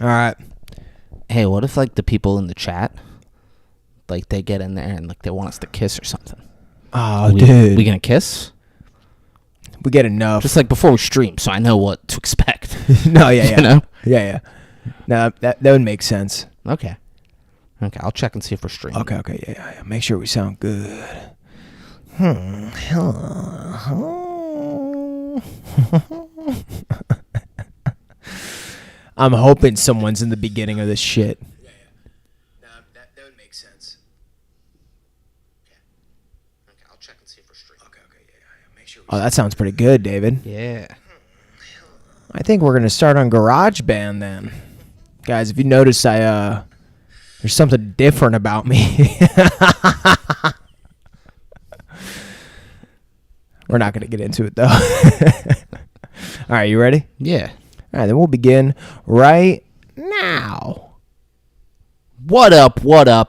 All right. Hey, what if like the people in the chat, like they get in there and like they want us to kiss or something? Oh, dude. We gonna kiss? We get enough. Just like before we stream, so I know what to expect. No, yeah. You know? Yeah. No, that would make sense. Okay, I'll check and see if we're streaming. Okay, yeah. Make sure we sound good. I'm hoping someone's in the beginning of this shit. Yeah. No, that would make sense. Okay, I'll check and see if we're streaming. Okay, yeah. Make sure. Oh, that sounds pretty good, David. Yeah. I think we're gonna start on GarageBand then, guys. If you notice, there's something different about me. We're not gonna get into it though. All right, you ready? Yeah. All right, then we'll begin right now. What up,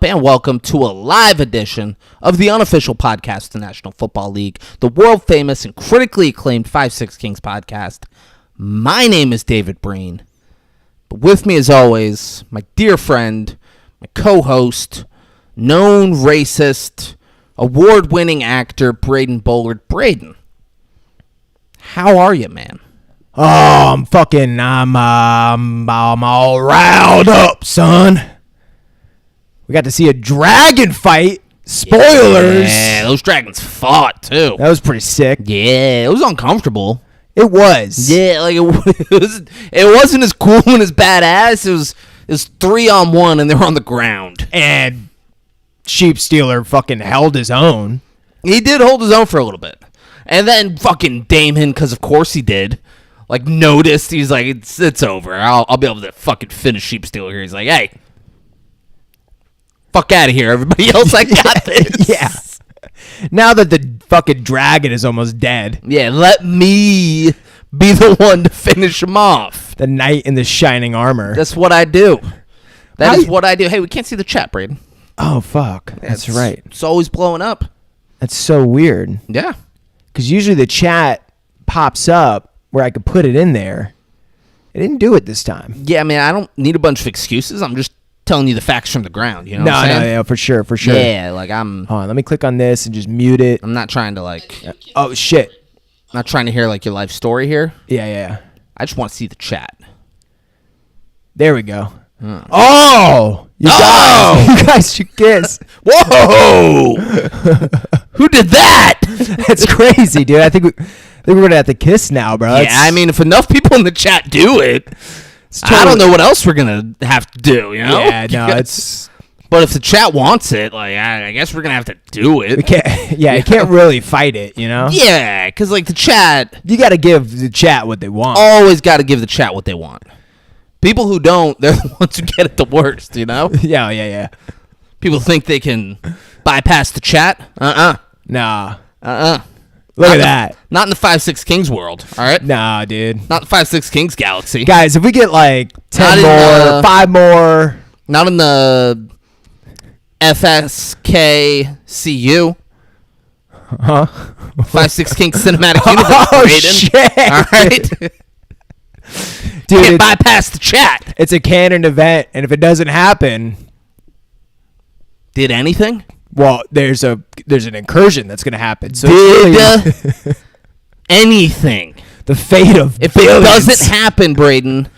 and welcome to a live edition of the unofficial podcast of the National Football League, the world-famous and critically acclaimed 5-6 Kings podcast. My name is David Breen, but with me as always, my dear friend, my co-host, known racist, award-winning actor, Braden Bullard. Braden, how are you, man? Oh, I'm all riled up, son. We got to see a dragon fight. Spoilers. Yeah, those dragons fought, too. That was pretty sick. Yeah, it was uncomfortable. It was. Yeah, like it wasn't as cool and as badass. It was 3-on-1 and they were on the ground. And Sheep Stealer fucking held his own. He did hold his own for a little bit. And then fucking Damon, because of course he did, like noticed. He's like, it's over. I'll be able to fucking finish Sheep Stealer here. He's like, hey, fuck out of here, everybody else. I got this. Yeah. Now that the fucking dragon is almost dead. Yeah, let me be the one to finish him off. The knight in the shining armor. That's what I do. That is what I do. Hey, we can't see the chat, Braden. Oh, fuck. That's right. It's always blowing up. That's so weird. Yeah. Because usually the chat pops up where I could put it in there. It didn't do it this time. Yeah, I mean, I don't need a bunch of excuses. I'm just telling you the facts from the ground, you know what I'm saying? No, for sure. Yeah, like I'm... Hold on, let me click on this and just mute it. I'm not trying to, like... Oh, shit. I'm not trying to hear, like, your life story here. Yeah. I just want to see the chat. There we go. Oh! You guys should kiss. Whoa! Who did that? That's crazy, dude. I think we're going to have to kiss now, bro. Yeah, I mean, if enough people in the chat do it... I don't know what else we're going to have to do, you know? Yeah, no, it's... But if the chat wants it, like, I guess we're going to have to do it. We can't, you can't really fight it, you know? Yeah, because, like, the chat... You got to give the chat what they want. Always got to give the chat what they want. People who don't, they're the ones who get it the worst, you know? Yeah. People think they can bypass the chat. Nah. Look at that. Not in the 5-6 Kings world, all right? Nah, dude. Not the 5-6 Kings galaxy. Guys, if we get like 10 more, 5 more. Not in the FSKCU. Huh? 5-6 Kings cinematic universe. Oh, Braden. shit. All right? Dude, can't bypass the chat. It's a canon event, and if it doesn't happen... Did anything? Well, there's an incursion that's going to happen. So did anything? The fate of if billions. It doesn't happen, Braden,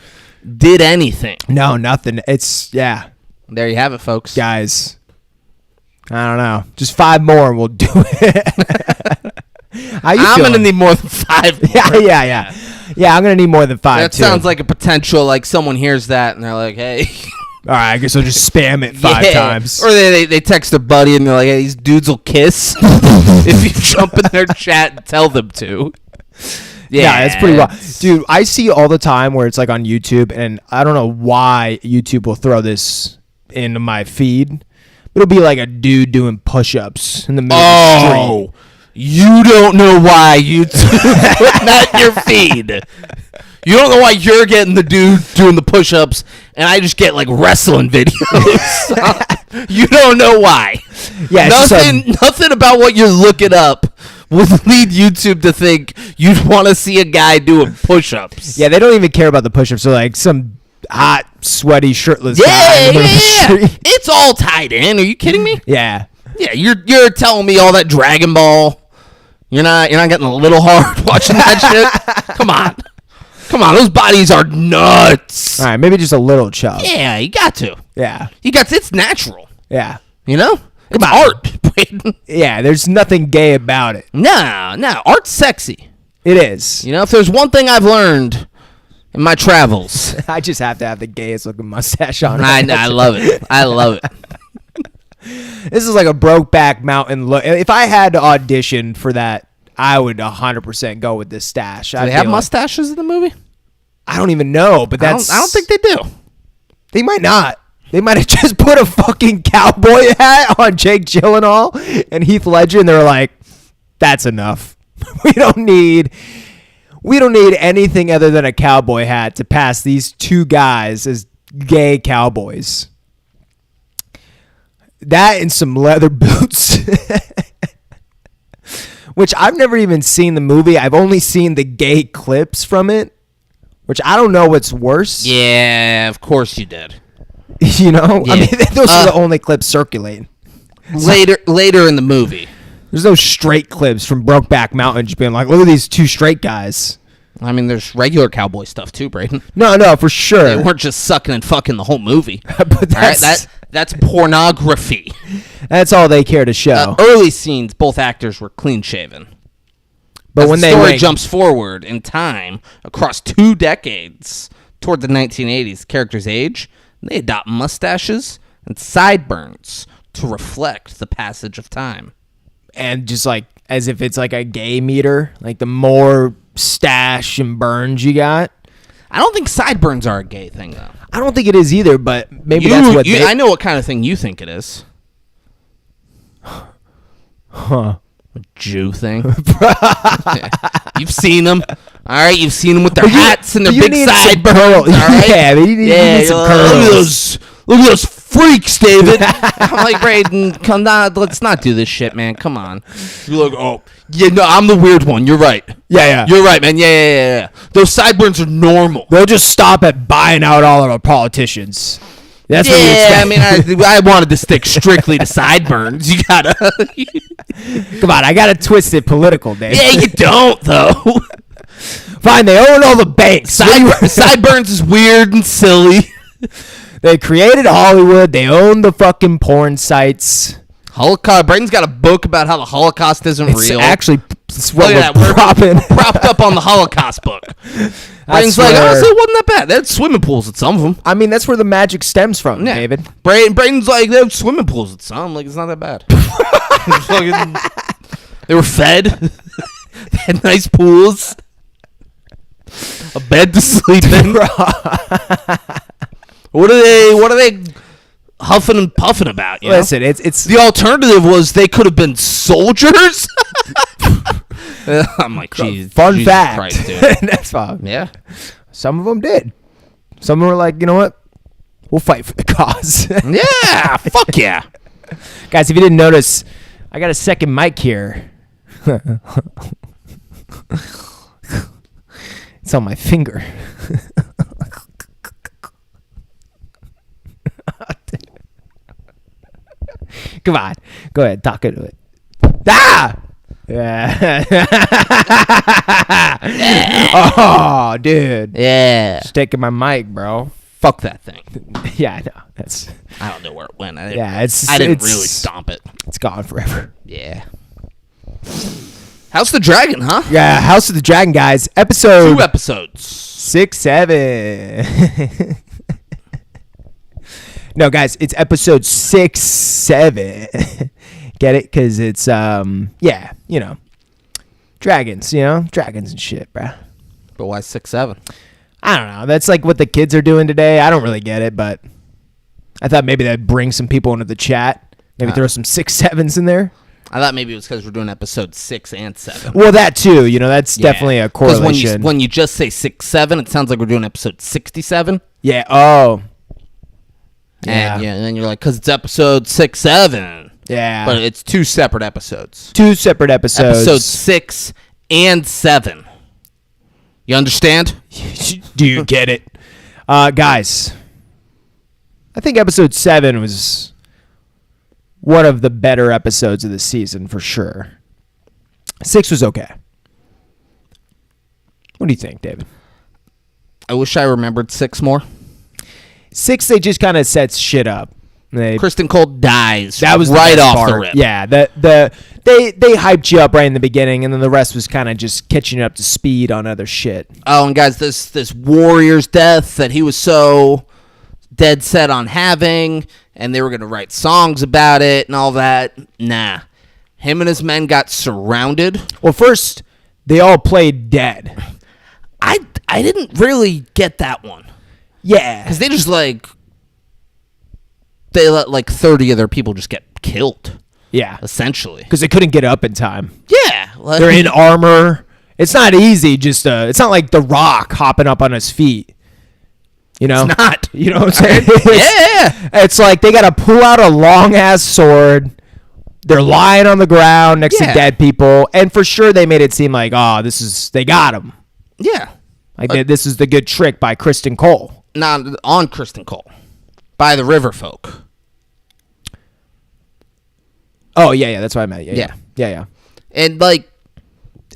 did anything? No, nothing. It's There you have it, folks. Guys, I don't know. Just 5 more and we'll do it. I'm going to need more than 5 more. Yeah, I'm going to need more than 5, that sounds like a potential, like someone hears that and they're like, hey... All right, I guess I'll just spam it 5 times. Or they text a buddy and they're like, hey, these dudes will kiss if you jump in their chat and tell them to. Yeah, it's pretty rough. Dude, I see all the time where it's like on YouTube, and I don't know why YouTube will throw this into my feed. But it'll be like a dude doing push-ups in the middle of the street. You don't know why YouTube put that in your feed. You don't know why you're getting the dude doing the push-ups, and I just get, like, wrestling videos. You don't know why. Yeah, nothing about what you're looking up would lead YouTube to think you'd want to see a guy doing push-ups. Yeah, they don't even care about the push-ups. So, like, some hot, sweaty, shirtless guy in the middle of the street. It's all tied in. Are you kidding me? Yeah. Yeah, you're telling me all that Dragon Ball. You're not getting a little hard watching that shit. Come on, those bodies are nuts. All right, maybe just a little chub. Yeah, you got to. Yeah. It's natural. Yeah. You know? It's on. art. Yeah, there's nothing gay about it. No, art's sexy. It is. You know, if there's one thing I've learned in my travels, I just have to have the gayest looking mustache on. I love it. I love it. This is like a Brokeback Mountain look. If I had to audition for that, I would 100% go with this stash. Do they have mustaches in the movie? I don't even know, but I don't think they do. They might not. They might have just put a fucking cowboy hat on Jake Gyllenhaal and Heath Ledger, and they're like, "That's enough. We don't need anything other than a cowboy hat to pass these two guys as gay cowboys." That and some leather boots. Which I've never even seen the movie. I've only seen the gay clips from it, which I don't know what's worse. Yeah, of course you did. You know? Yeah. I mean, those are the only clips circulating. Later in the movie. There's no straight clips from Brokeback Mountain just being like, look at these two straight guys. I mean, there's regular cowboy stuff too, Braden. No, for sure. They weren't just sucking and fucking the whole movie. But That's pornography. That's all they care to show. Early scenes, both actors were clean shaven. But as when the they story jumps forward in time across 2 decades toward the 1980s, characters age, they adopt mustaches and sideburns to reflect the passage of time. And just like as if it's like a gay meter, like the more stash and burns you got. I don't think sideburns are a gay thing, though. I don't think it is either, but maybe that's what I know what kind of thing you think it is. Huh. A Jew thing. Yeah. You've seen them. All right, you've seen them with their hats and their big sideburns. All right? Yeah, you need some curls. Look at those freaks, David. I'm like, Braden, come down. Let's not do this shit, man. Come on. You're like, oh, yeah, no, I'm the weird one. You're right. Yeah. You're right, man. Yeah. Those sideburns are normal. They'll just stop at buying out all of our politicians. That's what you expect. I mean, I wanted to stick strictly to sideburns. You gotta. Come on, I gotta twist it political, Dave. Yeah, you don't, though. Fine, they own all the banks. Sideburns is weird and silly. They created Hollywood. They own the fucking porn sites. Holocaust. Braden's got a book about how the Holocaust isn't real. Actually, it's what we're propping. propped up on the Holocaust book. Braden's like, honestly, it wasn't that bad. They had swimming pools at some of them. I mean, that's where the magic stems from, Yeah. David. Braden's like, they have swimming pools at some. Like, it's not that bad. They were fed. They had nice pools. A bed to sleep in. What are they huffing and puffing about? You Listen, know? it's the alternative was they could have been soldiers. I'm like, Jesus fact. Christ, dude. That's fine. Yeah. Some of them did. Some of them were like, you know what? We'll fight for the cause. Yeah. Fuck yeah. Guys, if you didn't notice, I got a second mic here. It's on my finger. Come on. Go ahead. Talk into it. Ah! Yeah. Oh, dude. Yeah. Just taking my mic, bro. Fuck that thing. Yeah, I know. That's. I don't know where it went. I didn't really stomp it. It's gone forever. Yeah. House of the Dragon, huh? Yeah, House of the Dragon, guys. Episode 2 episodes. 6, 7. No, guys, it's episode 6, 7. Get it? Because it's, yeah, you know, dragons, dragons and shit, bruh. But why 6, 7? I don't know. That's like what the kids are doing today. I don't really get it, but I thought maybe that'd bring some people into the chat. Maybe throw some 6, 7s in there. I thought maybe it was because we're doing episode 6 and 7. Well, that too. That's definitely a correlation. Because when you just say 6, 7, it sounds like we're doing episode 67. Yeah. Oh. And then you're like, because it's episode 6, 7. Yeah. But it's 2 separate episodes. 2 separate episodes. Episode 6 and 7. You understand? Do you get it? Guys, I think episode 7 was one of the better episodes of the season for sure. 6 was okay. What do you think, David? I wish I remembered 6 more. 6, they just kind of sets shit up. Kristen Cole dies. That was right off part. the rip. Yeah, they hyped you up right in the beginning, and then the rest was kind of just catching you up to speed on other shit. Oh, and guys, this warrior's death that he was so dead set on having, and they were going to write songs about it and all that. Nah. Him and his men got surrounded. Well, first, they all played dead. I didn't really get that one. Yeah. Because they just, they let, 30 of their people just get killed. Yeah. Essentially. Because they couldn't get up in time. Yeah. They're in armor. It's not easy. It's not like The Rock hopping up on his feet. You know? It's not. You know what I'm saying? Yeah. It's like they got to pull out a long-ass sword. They're lying on the ground next to dead people. And for sure they made it seem like, they got him. Yeah. This is the good trick by Kristen Cole. Not on Kristen Cole. By the River Folk. Oh, yeah, that's what I meant. Yeah. And,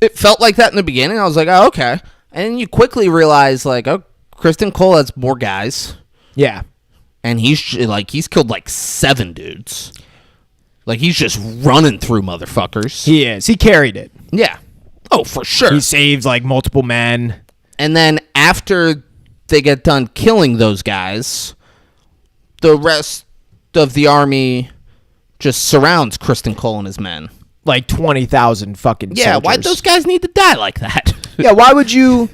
it felt like that in the beginning. I was like, oh, okay. And then you quickly realize, Kristen Cole has more guys. Yeah. And he's killed, 7 dudes. He's just running through motherfuckers. He is. He carried it. Yeah. Oh, for sure. He saved, multiple men. And then after they get done killing those guys, the rest of the army just surrounds Kristen Cole and his men. 20,000 fucking Yeah, soldiers. why'd those guys need to die like that? Yeah, why would you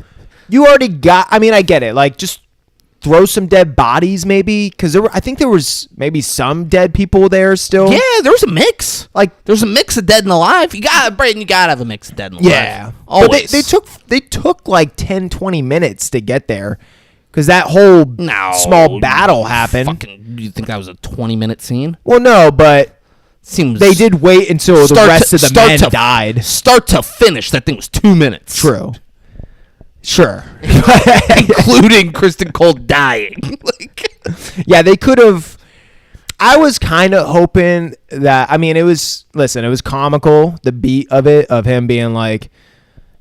already got, I get it. Just throw some dead bodies maybe, because I think there was maybe some dead people there still. Yeah, there was a mix. There's a mix of dead and alive. Braden, you gotta have a mix of dead and alive. Yeah. Always. But they took 10, 20 minutes to get there, because that whole small battle happened. You think that was a 20-minute scene? Well, no, but Seems they did wait until the rest of the men died. Start to finish, that thing was 2 minutes. True. Sure. Including Kristen Cole dying. Yeah, they could have. I was kind of hoping that, it was comical, the beat of it, of him being like,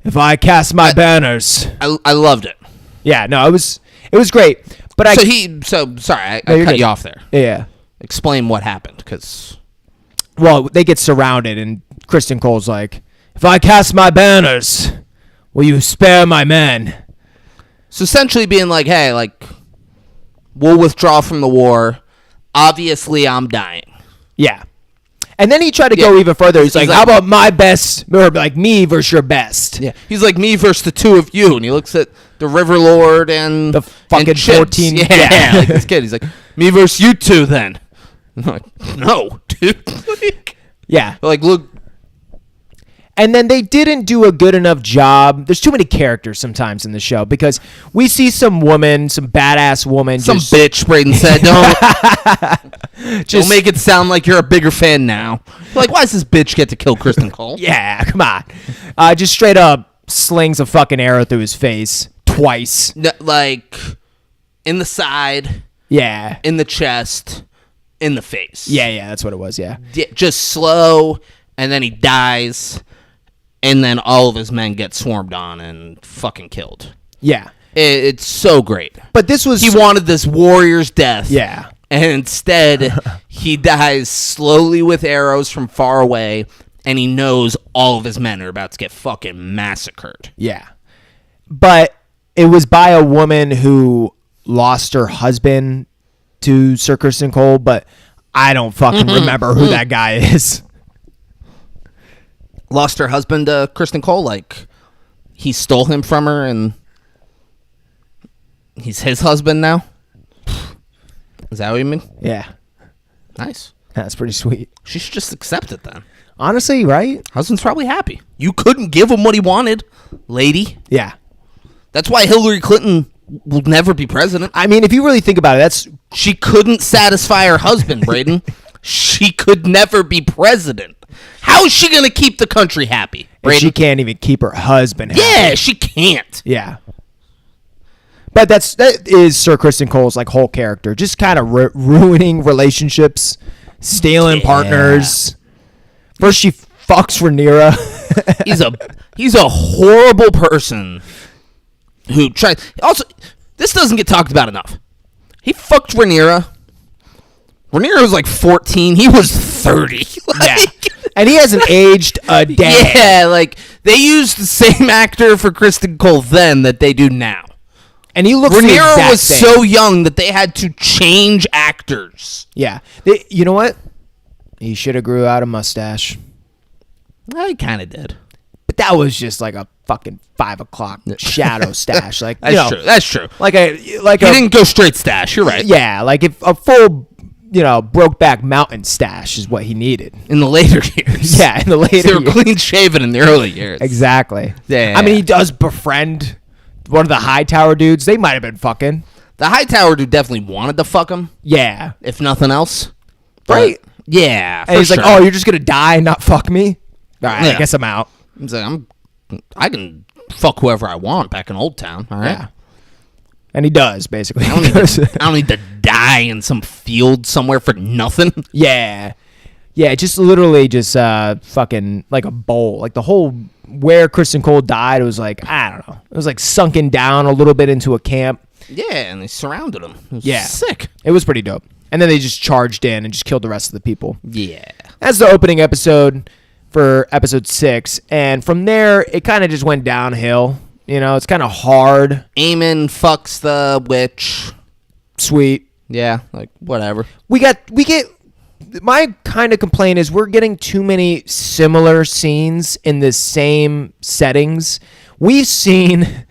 if I cast my banners. I loved it. Yeah, no, it was great. But sorry, I cut you off there. Yeah. Explain what happened, because. Well, they get surrounded, and Kristen Cole's like, if I cast my banners, will you spare my men? So essentially being like, hey, we'll withdraw from the war. Obviously, I'm dying. Yeah. And then he tried to go even further. He's like, how about my best, or me versus your best? Yeah. He's like, me versus the two of you. And he looks at the River Lord and the fucking 14. Yeah. This kid. He's like, me versus you two then. I'm like, no, dude. Yeah. Look. And then they didn't do a good enough job. There's too many characters sometimes in the show, because we see some badass woman. Some bitch, Braden said. Don't make it sound like you're a bigger fan now. Why does this bitch get to kill Kristen Cole? Yeah, come on. Just straight up slings a fucking arrow through his face twice. In the side. Yeah. In the chest. In the face. Yeah, that's what it was, yeah. Just slow, and then he dies, and then all of his men get swarmed on and fucking killed. Yeah. It's so great. But this was... He wanted this warrior's death. Yeah. And instead, he dies slowly with arrows from far away, and he knows all of his men are about to get fucking massacred. Yeah. But it was by a woman who lost her husband to Sir Kristen Cole, but I don't fucking remember who that guy is. Lost her husband to Kristen Cole? He stole him from her and he's his husband now? Is that what you mean? Yeah. Nice. That's pretty sweet. She should just accept it then. Honestly, right? Husband's probably happy. You couldn't give him what he wanted, lady. Yeah. That's why Hillary Clinton will never be president. If you really think about it, she couldn't satisfy her husband, Braden. She could never be president. How is she going to keep the country happy, Braden? She can't even keep her husband happy. Yeah, she can't. Yeah. But that is Sir Kristen Cole's like whole character, just kind of ruining relationships, stealing partners. First she fucks Rhaenyra. he's a horrible person who tries. Also, this doesn't get talked about enough. He fucked Rhaenyra. Rhaenyra was like 14. He was 30. Yeah. And he hasn't aged a day. Yeah, like they used the same actor for Kristen Cole then that they do now. And he looks Rhaenyra was so young that they had to change actors. Yeah. You know what? He should have grew out a mustache. Well, he kind of did. But that was just like a fucking 5 o'clock shadow stash. Like That's true. That's true. He didn't go straight stash. You're right. Yeah, like if a full, Brokeback Mountain stash is what he needed. In the later years. Yeah, in the later They were years. clean shaven in the early years. Exactly. Yeah. I mean, he does befriend one of the Hightower dudes. They might have been fucking. The Hightower dude definitely wanted to fuck him, Yeah. if nothing else. Right. Yeah. And he's sure. like, oh, you're just going to die and not fuck me? All right, Yeah. I guess I'm out. He's like, I can fuck whoever I want back in Old Town. All right. Yeah. And he does, basically. I don't need to die in some field somewhere for nothing. Yeah. Yeah, just literally just fucking like a bowl. Like the whole where Kristen Cole died, it was like, I don't know. It was like sunken down a little bit into a camp. Yeah, and they surrounded him. It was Yeah. sick. It was pretty dope. And then they just charged in and just killed the rest of the people. Yeah. That's the opening episode for episode 6. And from there, it kind of just went downhill. It's kind of hard. Aemon fucks the witch. Sweet. Yeah, like, whatever. We get my kind of complaint is we're getting too many similar scenes in the same settings. We've seen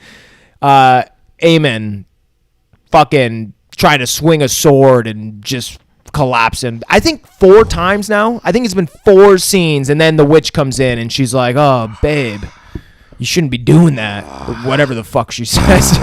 Aemon fucking trying to swing a sword and just collapse him. I think 4 times now. I think it's been 4 scenes, and then the witch comes in and she's like, "Oh, babe, you shouldn't be doing that." Or whatever the fuck she says.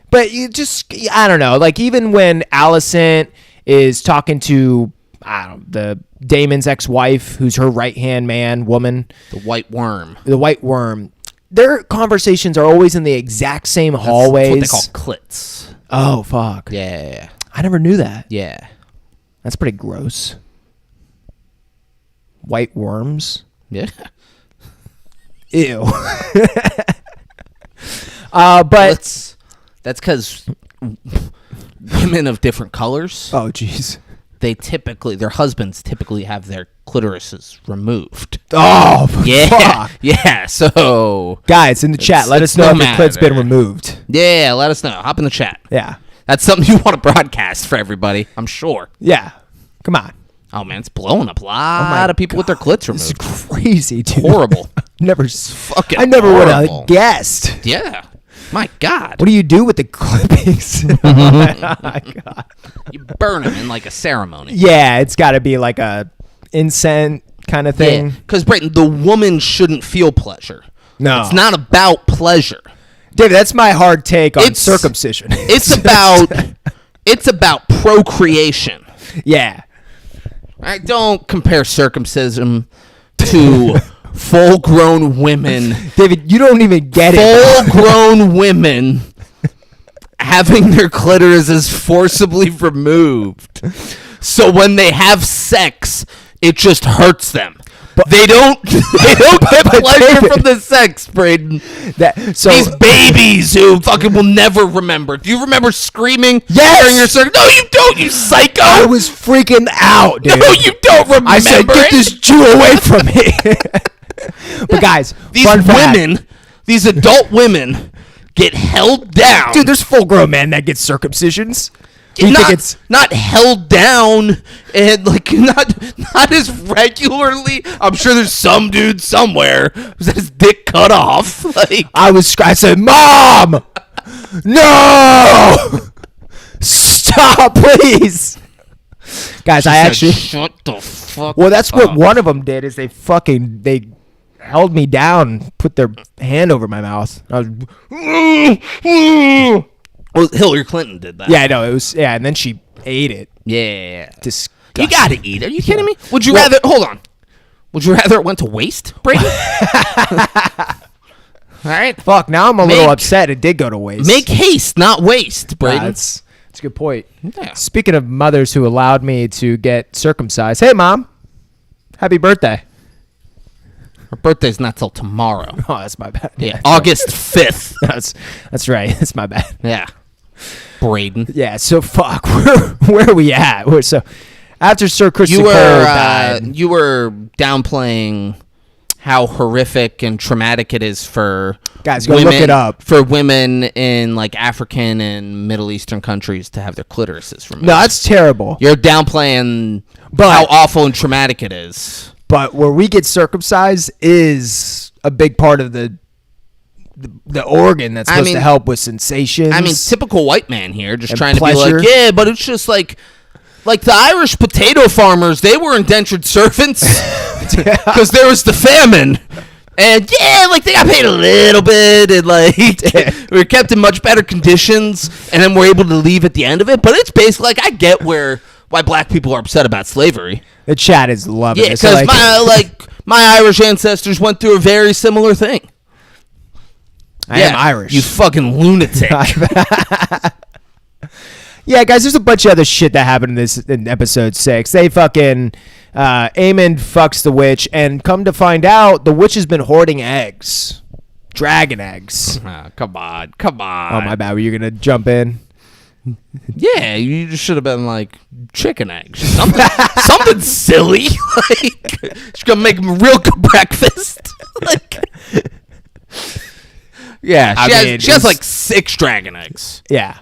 But I don't know. Like even when Alicent is talking to the Daemon's ex-wife, who's her right-hand woman, The White Worm. the White Worm. Their conversations are always in the exact same hallways. That's what they call clits. Oh fuck! Yeah. I never knew that. Yeah. That's pretty gross. White worms. Yeah. Ew. But That's because women of different colors, oh jeez. their husbands typically have their clitorises removed. Oh Yeah. fuck. Yeah. So, Guys in the chat, let it's us know no if your clit's matter. been removed. yeah, let us know. Hop in the chat. Yeah. That's something you want to broadcast for everybody, I'm sure. Yeah. Come on. Oh, man, it's blowing up a lot of people with their clits This is removed. crazy, dude. Horrible. I never would horrible. have guessed. Yeah. My God. What do you do with the clippings? Oh my God. You burn them in like a ceremony. Yeah, it's got to be like a incense kind of thing. Because, Brayton, the woman shouldn't feel pleasure. No. It's not about pleasure. David, that's my hard take on It's- circumcision. It's about procreation. Yeah. Right? Don't compare circumcision to full-grown women. David, you don't even get it. Full-grown women having their clitorises forcibly removed. So when they have sex, it just hurts them. They don't get pleasure David- from the sex, Braden. So These babies who fucking will never remember. Do you remember screaming Yes! during your sex? No, you don't, you psycho. I was freaking out, dude. No, you don't remember. I said, get it. this Jew away from me. But guys, These fun fact. women, these adult women, get held down. Dude, there's full-grown men that get circumcisions. You think it's not held down and like not as regularly. I'm sure there's some dude somewhere who's had his dick cut off. Like I said, Mom, no, stop, please, guys. I actually, shut the fuck. well, that's what up. one of them did. Is they held me down, put their hand over my mouth. I was, Well, Hillary Clinton did that. yeah, I know it was. Yeah, and then she ate it. Yeah. Disgusting. You gotta eat. Are you kidding me? Would you Well- rather? Hold on. Would you rather it went to waste, Brady? right? Fuck, now I'm a little upset it did go to waste. Make haste, not waste, Braden. That's a good point. Yeah. Speaking of mothers who allowed me to get circumcised, hey, Mom. Happy birthday. Her birthday's not till tomorrow. Oh, that's my bad. Yeah, August 5th. That's right. That's my bad. Yeah. Braden. Yeah, so fuck. Where are we at? So after Sir Christopher Cole died. You were downplaying how horrific and traumatic it is for guys, go look it up. For women in like African and Middle Eastern countries to have their clitorises removed. No, that's terrible. You're downplaying how awful and traumatic it is. But where we get circumcised is a big part of the organ that's supposed to help with sensations. I mean, typical white man here, just trying pleasure. to be like, yeah, but it's just like the Irish potato farmers, they were indentured servants because there was the famine. And yeah, like they got paid a little bit and like we were kept in much better conditions and then we're able to leave at the end of it. But it's basically like I get why black people are upset about slavery. The chat is loving it. Yeah, because my Irish ancestors went through a very similar thing. I am Irish. You fucking lunatic. Yeah, guys, there's a bunch of other shit that happened in episode 6. They fucking Aemond fucks the witch, and come to find out, the witch has been hoarding eggs, dragon eggs. Come on. Oh my bad. Were you gonna jump in? Yeah, you just should have been like chicken eggs, something silly. Like she's gonna make him a real good breakfast. Like, yeah, she has like 6 dragon eggs. Yeah,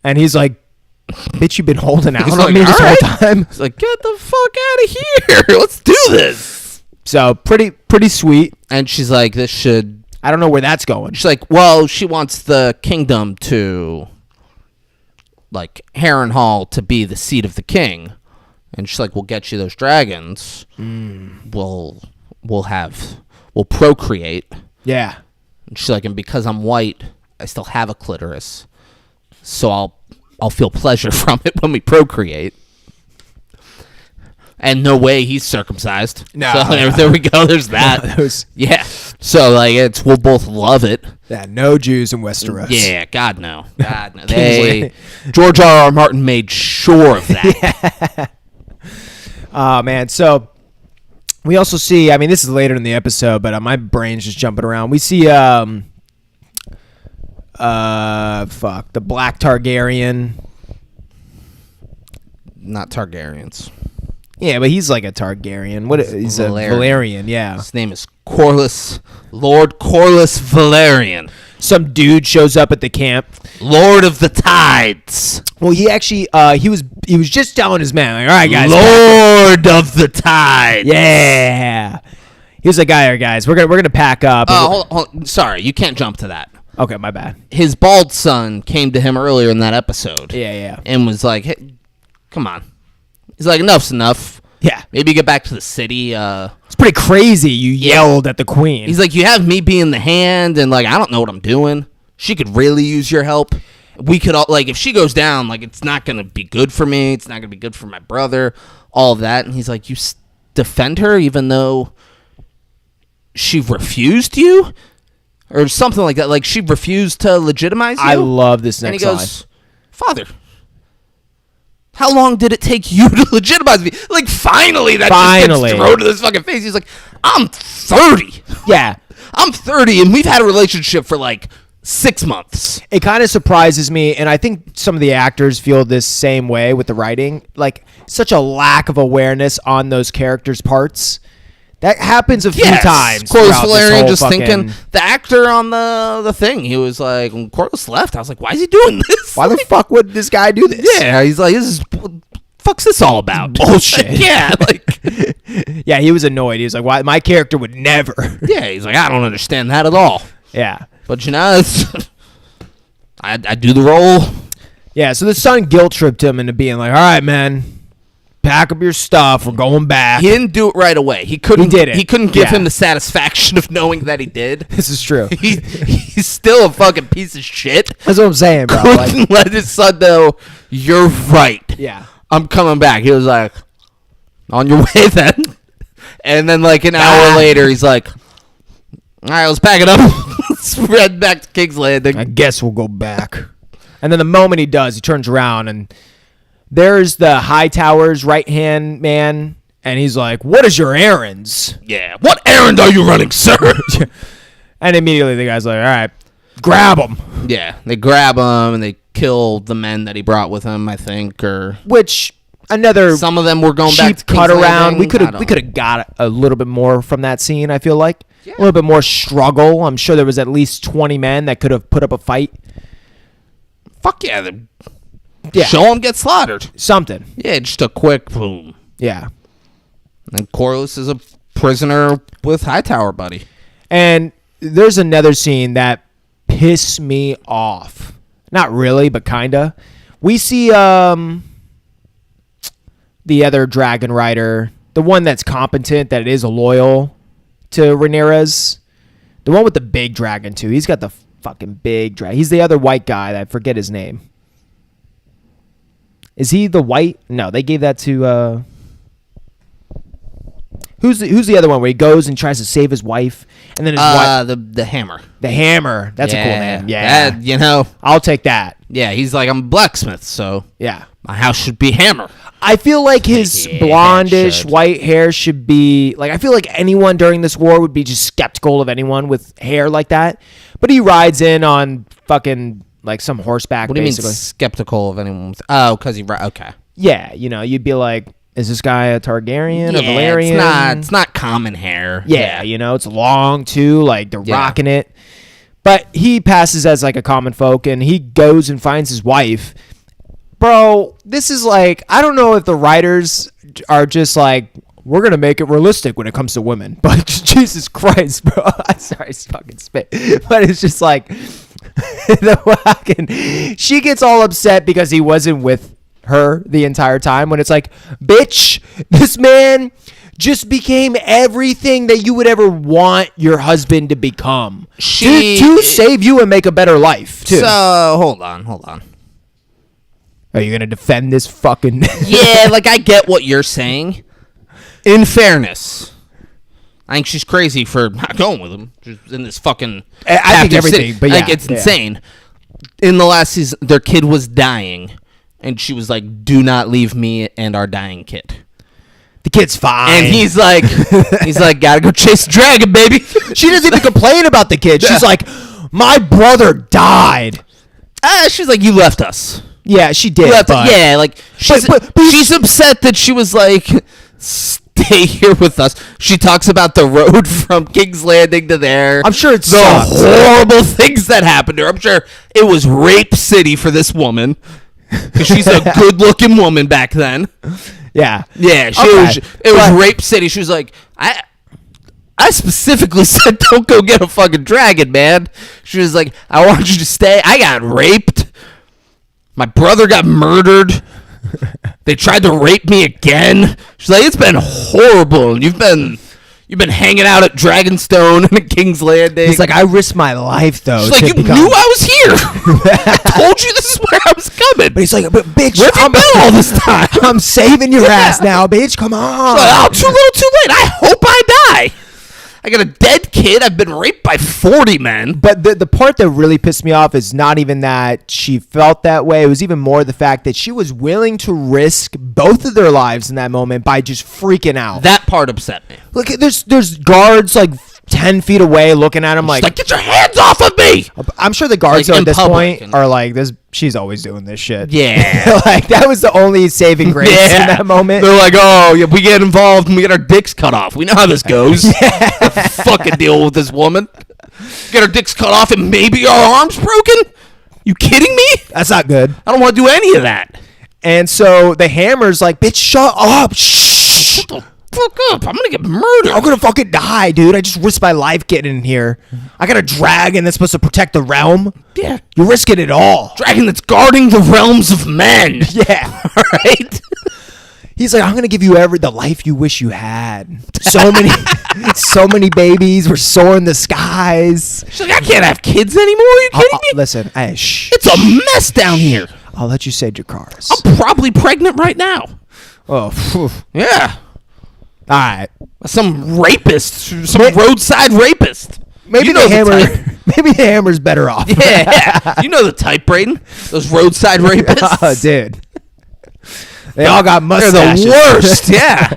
and he's like, "Bitch, you've been holding out on like, me this whole right. time." He's like, "Get the fuck out of here! Let's do this." So pretty sweet. And she's like, "This should." I don't know where that's going. She's like, "Well, she wants the kingdom to." Like Harrenhal to be the seat of the king, and she's like, "We'll get you those dragons. We'll procreate." Yeah. And she's like, "And because I'm white, I still have a clitoris, so I'll feel pleasure from it when we procreate." And no way he's circumcised. No. So there we go. There's that. Yeah. So like we'll both love it. Yeah. No Jews in Westeros. Yeah. God no. God no. George R.R. Martin made sure of that. Yeah. Oh man. So we also see. I mean, this is later in the episode, but my brain's just jumping around. We see the Black Targaryen. Not Targaryens. Yeah, but he's like a Targaryen. He's a Valerian, yeah. His name is Lord Corlys Valerian. Some dude shows up at the camp. Lord of the Tides. Well, he actually he was just telling his man, like, all right, guys. Lord of the Tides. Yeah. He was like, all right, guys, we're gonna pack up. Hold, sorry, you can't jump to that. Okay, my bad. His bald son came to him earlier in that episode. Yeah. And was like, hey, come on. He's like, enough's enough. Yeah. Maybe get back to the city. It's pretty crazy you yelled at the queen. He's like, you have me being the hand, and, like, I don't know what I'm doing. She could really use your help. We could all, like, if she goes down, like, it's not going to be good for me. It's not going to be good for my brother. All of that. And he's like, you defend her even though she refused you? Or something like that. Like, she refused to legitimize you? I love this next line. And he goes, Father, how long did it take you to legitimize me? Like, finally, just gets thrown to this fucking face. He's like, I'm 30. Yeah. I'm 30, and we've had a relationship for, like, 6 months. It kind of surprises me, and I think some of the actors feel this same way with the writing. Like, such a lack of awareness on those characters' parts. That happens a few times. Corlys Valerian just thinking, the actor on the thing, he was like, when Corlys left, I was like, why is he doing this? Why the fuck would this guy do this? Yeah, he's like, fuck's this all about? Bullshit. Yeah, like. Yeah, he was annoyed. He was like, why? My character would never. Yeah, he's like, I don't understand that at all. Yeah. But, you know, I do the role. Yeah, so the son guilt-tripped him into being like, all right, man, pack up your stuff. We're going back. He didn't do it right away. He couldn't give him the satisfaction of knowing that he did. This is true. He's still a fucking piece of shit. That's what I'm saying, bro. Couldn't let his son know, you're right. Yeah. I'm coming back. He was like, on your way then. And then like an hour later, he's like, all right, let's pack it up. Spread back to King's Landing. I guess we'll go back. And then the moment he does, he turns around and there's the Hightower's right-hand man, and he's like, "What is your errands?" Yeah. What errand are you running, sir? And immediately the guy's like, "All right, grab him." Yeah. They grab him and they kill the men that he brought with him, I think, or Which another some of them were going back to cheap cut King's around. Landing. We could have got a little bit more from that scene. I feel like a little bit more struggle. I'm sure there was at least 20 men that could have put up a fight. Fuck yeah. Yeah, Show them get slaughtered. something. Yeah, just a quick boom. Yeah. And Corliss is a prisoner with Hightower, buddy. And there's another scene that pissed me off. Not really, but kinda. We see the other dragon rider, the one that's competent, that is loyal to Rhaenyra's. The one with the big dragon too. He's got the fucking big dragon. He's the other white guy. I forget his name. Is he the white? No, they gave that to who's the other one where he goes and tries to save his wife and then his wife, the Hammer. the Hammer. That's a cool name. Yeah, That, I'll take that. yeah, he's like, I'm a blacksmith, so Yeah. my house should be Hammer. I feel like his Yeah, blondish should. white hair should be like, I feel like anyone during this war would be just skeptical of anyone with hair like that. But he rides in on fucking like some horseback. What do you basically. mean skeptical of anyone? Because he okay. Yeah, you'd be like, is this guy a Targaryen, a Valyrian? it's not common hair. Yeah, it's long too. Like they're Yeah. rocking it. But he passes as like a common folk, and he goes and finds his wife. Bro, this is like, I don't know if the writers are just like, we're gonna make it realistic when it comes to women. But Jesus Christ, bro, I'm sorry, it's fucking spit. But it's just like she gets all upset because he wasn't with her the entire time, when it's like, bitch, this man just became everything that you would ever want your husband to become to save you and make a better life too. So hold on. Are you gonna defend this fucking Yeah, like I get what you're saying. In fairness, I think she's crazy for not going with him. She's in this fucking. I think captive everything, city. but I think yeah, it's yeah. insane. In the last season, their kid was dying, and she was like, "Do not leave me and our dying kid." The kid's fine. And he's like, "Gotta go chase the dragon, baby." She doesn't even complain about the kid. She's like, my brother died. She's like, "You left us." Yeah, she did. You left but- yeah, like she's but- she's upset that she was like, "Stay here with us." She talks about the road from King's Landing to there. I'm sure it's the horrible things that happened to her. I'm sure it was rape city for this woman, because she's a good-looking woman back then. Yeah. Yeah, it was rape city. She was like, I specifically said don't go get a fucking dragon, man. She was like, I want you to stay. I got raped. My brother got murdered. They tried to rape me again. She's like, it's been horrible. And you've been hanging out at Dragonstone and at King's Landing. He's like, I risked my life though. She's like, you knew I was here. I told you this is where I was coming. But he's like, but bitch, Where have you been all this time? I'm saving your ass now, bitch. Come on. She's like, oh, too little, too late. I hope I die. I got a dead kid. I've been raped by 40 men. But the part that really pissed me off is not even that she felt that way. It was even more the fact that she was willing to risk both of their lives in that moment by just freaking out. That part upset me. Look, there's guards like 10 feet away looking at him She's like, like, get your hands off of me. I'm sure the guards Like, at in this public point are like, this. She's always doing this shit. Yeah. Like, that was the only saving grace in that moment. They're like, oh, yeah, we get involved and we get our dicks cut off. We know how this goes. Fucking deal with this woman. Get our dicks cut off and maybe our arms broken? You kidding me? That's not good. I don't want to do any of that. And so the Hammer's like, bitch, shut up. Shh. Shut the fuck up. I'm going to get murdered. I'm gonna fucking die, dude. I just risked my life getting in here. I got a dragon that's supposed to protect the realm. Yeah. You're risking it all. Dragon that's guarding the realms of men. Yeah. All right? He's like, I'm gonna give you the life you wish you had. So many babies were soaring the skies. She's like, I can't have kids anymore. Are you kidding me? Listen, hey, shh. It's a mess down here. I'll let you say Dracarys. I'm probably pregnant right now. Oh, phew. Yeah. All right. Some rapist. Some roadside rapist. Maybe You know the the Hammer. type. Maybe the Hammer's better off. Yeah. You know the type, Braden. Those roadside rapists. Oh, dude. They all got mustaches. They're the worst. Yeah.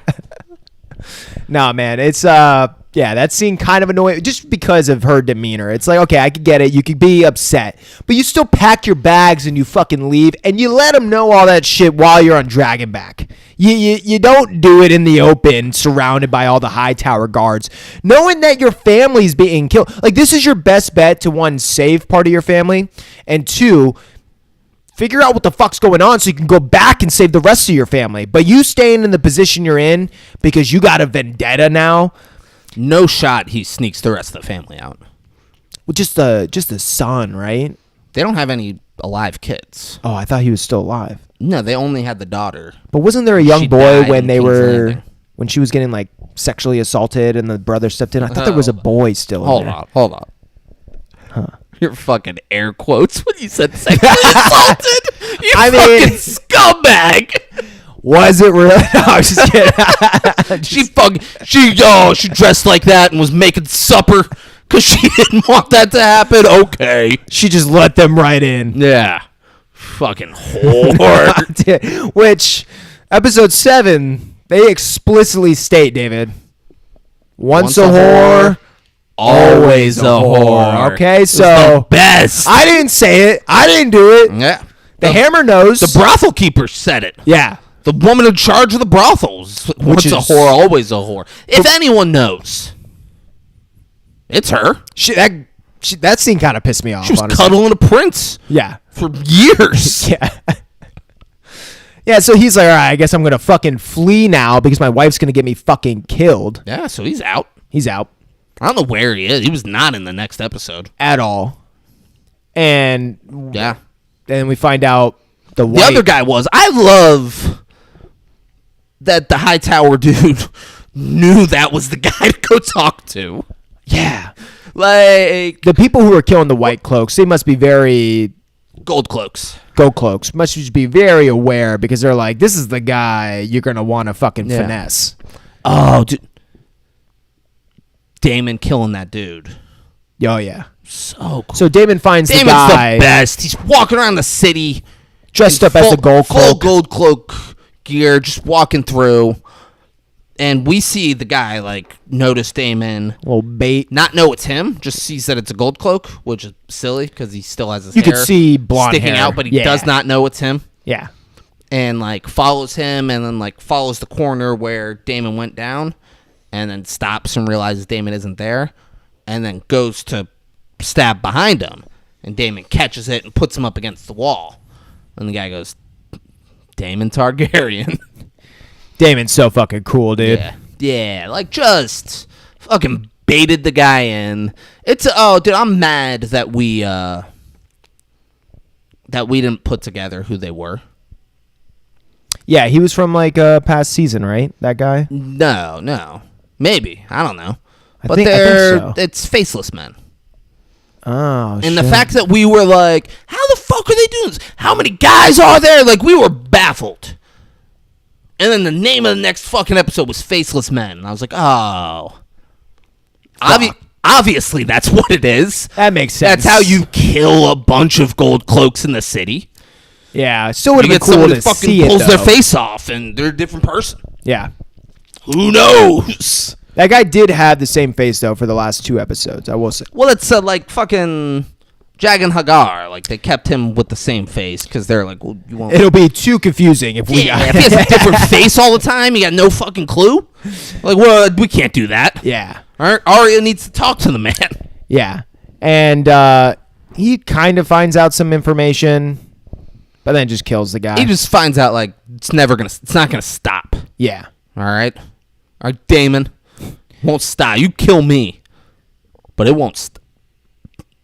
No, man. It's that scene kind of annoying just because of her demeanor. It's like, okay, I could get it. You could be upset, but you still pack your bags and you fucking leave, and you let them know all that shit while you're on Dragonback. You don't do it in the open, surrounded by all the Hightower guards, knowing that your family's being killed. Like, this is your best bet to, one, save part of your family, and two, figure out what the fuck's going on so you can go back and save the rest of your family. But you staying in the position you're in because you got a vendetta now. No shot he sneaks the rest of the family out. Well, just the son, right? They don't have any alive kids. Oh, I thought he was still alive. No, they only had the daughter. But wasn't there a young She boy died when in they King's were Landing. when she was getting like sexually assaulted and the brother stepped in? I thought there was a boy still. Hold in there. on. Hold on. Huh. Your fucking air quotes when you said sexually assaulted. You fucking scumbag. Was it really? No, I was just kidding. She dressed like that and was making supper because she didn't want that to happen. Okay. She just let them right in. Yeah. Fucking whore. Which, episode 7, they explicitly state, David, once a whore, always a whore. Okay, so the best. I didn't say it. I didn't do it. Yeah. The Hammer knows. The brothel keeper said it. Yeah. The woman in charge of the brothels. Once a whore, always a whore. If anyone knows, it's her. That scene kind of pissed me off. She was honestly. cuddling a prince. Yeah. For years. Yeah. Yeah, so he's like, all right, I guess I'm going to fucking flee now because my wife's going to get me fucking killed. Yeah, so he's out. He's out. I don't know where he is. He was not in the next episode. At all. And yeah. Then we find out the other guy was. I love that the Hightower dude knew that was the guy to go talk to. Yeah. Like, the people who are killing the White Cloaks, they must be very... Gold Cloaks must just be very aware because they're like, this is the guy you're going to want to fucking finesse. Oh, dude. Daemon killing that dude. Oh, yeah. So cool. So Daemon finds Daemon's the guy. The best. He's walking around the city. Dressed up as the Gold Cloak. Full Gold Cloak gear, just walking through. And we see the guy, like, notice Daemon. Little bait. Not know it's him. Just sees that it's a Gold Cloak, which is silly because he still has his hair. You could see blonde sticking hair. out, but he does not know it's him. Yeah. And, like, follows him and then, like, follows the corner where Daemon went down and then stops and realizes Daemon isn't there and then goes to stab behind him. And Daemon catches it and puts him up against the wall. And the guy goes, Daemon Targaryen. Daemon's so fucking cool, dude. Yeah, like just fucking baited the guy in. Dude, I'm mad that we didn't put together who they were. Yeah, he was from like a past season, right? That guy? No. Maybe. I don't know. I think so. It's faceless men. Oh, and the fact that we were like, how the fuck are they doing this? How many guys are there? Like, we were baffled. And then the name of the next fucking episode was Faceless Men. And I was like, oh. Obviously, that's what it is. That makes sense. That's how you kill a bunch of Gold Cloaks in the city. Yeah, still would have been cool someone to who fucking see it, pulls their though. face off, and they're a different person. Yeah. Who knows? That guy did have the same face, though, for the last 2 episodes, I will say. Well, it's like fucking Jagan Hagar. Like, they kept him with the same face because they're like, well, you won't. It'll be too confusing if we if he has a different face all the time, you got no fucking clue. Like, well, we can't do that. Yeah. Arya needs to talk to the man. Yeah. And he kind of finds out some information, but then just kills the guy. He just finds out, like, it's not gonna stop. Yeah. All right, Daemon, won't stop. You kill me, but it won't stop.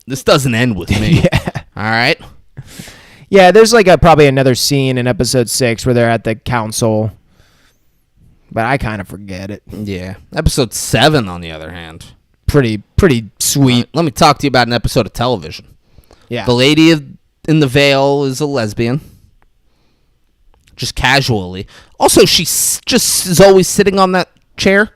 This doesn't end with me. Yeah. All right. Yeah, there's like probably another scene in episode 6 where they're at the council, but I kind of forget it. Yeah. Episode 7, on the other hand, pretty sweet. Let me talk to you about an episode of television. Yeah. The lady in the veil is a lesbian. Just casually. Also, she just is always sitting on that chair.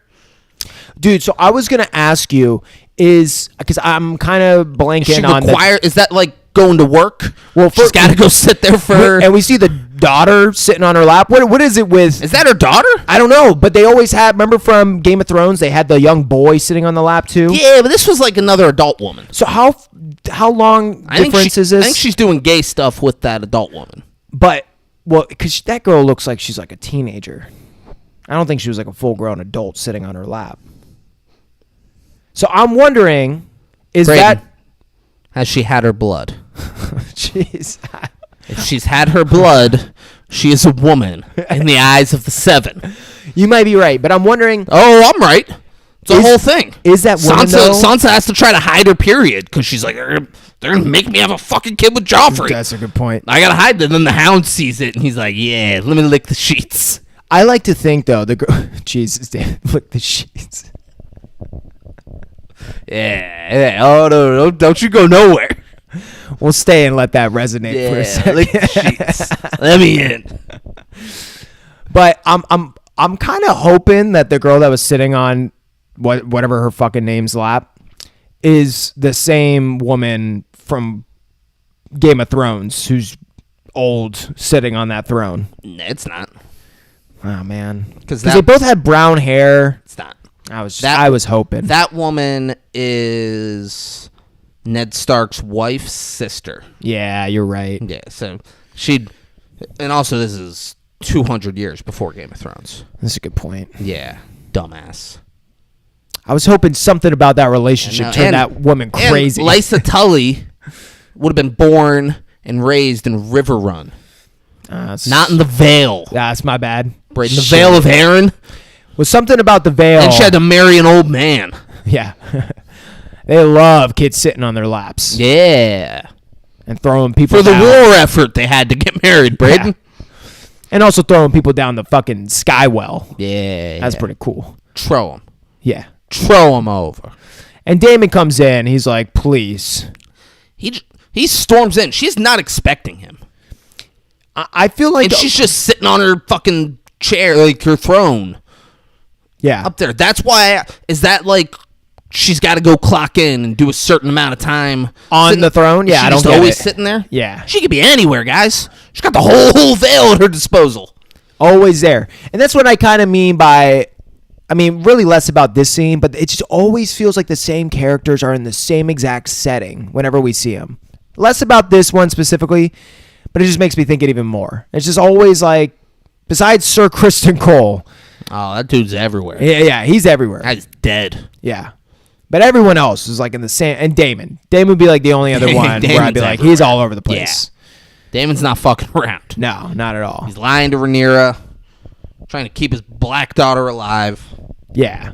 Dude, so I was going to ask you is because I'm kind of blanking on Is that like going to work? Well, she's got to go sit there for. And we see the daughter sitting on her lap. What is it with? Is that her daughter? I don't know, but they always had. Remember from Game of Thrones, they had the young boy sitting on the lap too. Yeah, but this was like another adult woman. So how long difference is this? I think she's doing gay stuff with that adult woman. But because that girl looks like she's like a teenager. I don't think she was like a full-grown adult sitting on her lap. So I'm wondering, has she had her blood? Jeez. If she's had her blood, she is a woman in the eyes of the seven. You might be right, but I'm wondering. Oh, I'm right. It's the whole thing. Is that woman, Sansa has to try to hide her period because she's like, they're going to make me have a fucking kid with Joffrey. That's a good point. I got to hide it. And then the Hound sees it, and he's like, yeah, let me lick the sheets. I like to think, though, the girl. Jesus, damn, lick the sheets. Yeah. Oh, no, don't you go nowhere. We'll stay and let that resonate for a second. Lick the sheets. Let me in. But I'm kind of hoping that the girl that was sitting on whatever her fucking name's lap is the same woman from Game of Thrones who's old sitting on that throne. No, it's not. Oh man, because they they both had brown hair. It's not. I was hoping that woman is Ned Stark's wife's sister. Yeah, you're right. Yeah, so and also this is 200 years before Game of Thrones. That's a good point. Yeah, dumbass. I was hoping something about that relationship turned that woman crazy. And Lysa Tully would have been born and raised in Riverrun. Not in the Vale. Yeah, that's my bad. Right, in the Vale of Arryn. Was something about the Vale. And she had to marry an old man. Yeah. They love kids sitting on their laps. Yeah. And throwing people For down. the war effort, they had to get married, Braden. Yeah. And also throwing people down the fucking skywell. Yeah. That's pretty cool. Throw them. Yeah. Throw them over. And Daemon comes in. He's like, please. He storms in. She's not expecting him. I feel like... And she's just sitting on her fucking chair, like her throne. Yeah. Up there. That's why... Is that like... She's got to go clock in and do a certain amount of time on the throne. Yeah, I don't get always it. Sitting there. Yeah, she could be anywhere, guys. She's got the whole Vale at her disposal. Always there, and that's what I kind of mean by. I mean, really less about this scene, but it just always feels like the same characters are in the same exact setting whenever we see them. Less about this one specifically, but it just makes me think it even more. It's just always like, besides Sir Criston Cole. Oh, that dude's everywhere. Yeah, he's everywhere. He's dead. Yeah. But everyone else is like in the same, and Daemon would be like the only other one where I'd be like, he's all over the place. Yeah. Daemon's not fucking around. No, not at all. He's lying to Rhaenyra, trying to keep his black daughter alive. Yeah.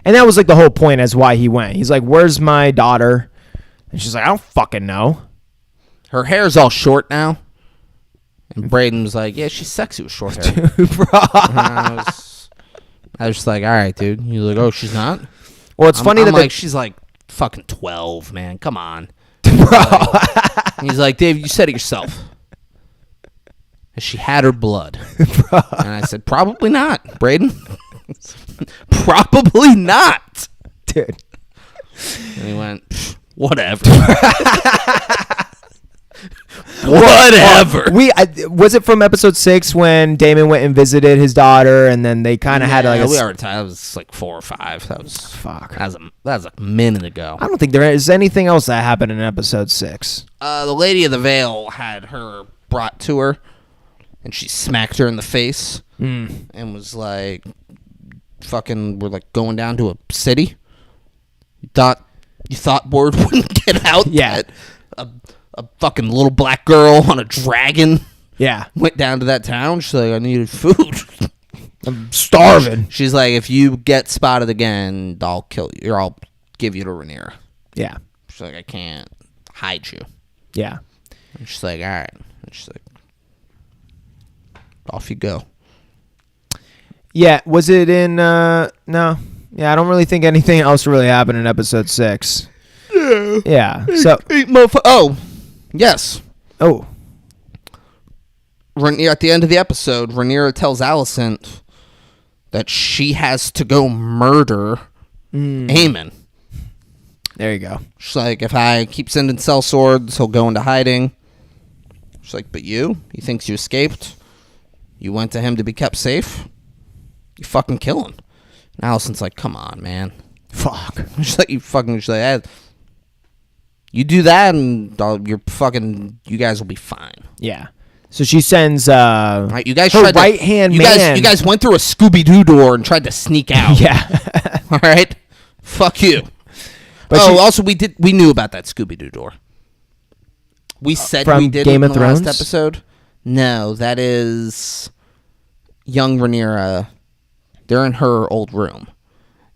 And that was like the whole point as why he went. He's like, where's my daughter? And she's like, I don't fucking know. Her hair's all short now. And Braden was like, yeah, she's sexy with short hair. Dude, bro. I was just like, all right, dude. You're like, oh, she's not? Well, it's funny that like, she's like fucking 12, man. Come on. Like, he's like, Dave, you said it yourself. She had her blood. Bro. And I said, probably not, Braden. Probably not. Dude. And he went, whatever. Whatever. Was it from episode 6 when Daemon went and visited his daughter, and then they kind of had like that was like 4 or 5. That was fuck. That was a minute ago. I don't think there is anything else that happened in episode 6. The Lady of the Vale had her brought to her, and she smacked her in the face, and was like, "Fucking, we're like going down to a city. You thought word wouldn't get out? Yeah." A fucking little black girl on a dragon. Yeah. Went down to that town. She's like, I needed food. I'm starving. She's like, if you get spotted again, I'll kill you. Or I'll give you to Rhaenyra. Yeah. She's like, I can't hide you. Yeah. And she's like, all right. And she's like, off you go. Yeah. Was it in, no. Yeah, I don't really think anything else really happened in episode 6. Yeah. So. Oh. Yes. Oh. At the end of the episode, Rhaenyra tells Alicent that she has to go murder Aemon. There you go. She's like, if I keep sending sellswords, he'll go into hiding. She's like, but you? He thinks you escaped? You went to him to be kept safe? You fucking kill him. And Allison's like, come on, man. Fuck. She's like, she's like, you do that and you guys will be fine. Yeah. So she sends right, you guys her right-hand man. You guys went through a Scooby-Doo door and tried to sneak out. Yeah. All right? Fuck you. But also we knew about that Scooby-Doo door. We said we did Game in of the Thrones? last episode. No, that is young Rhaenyra. They're in her old room.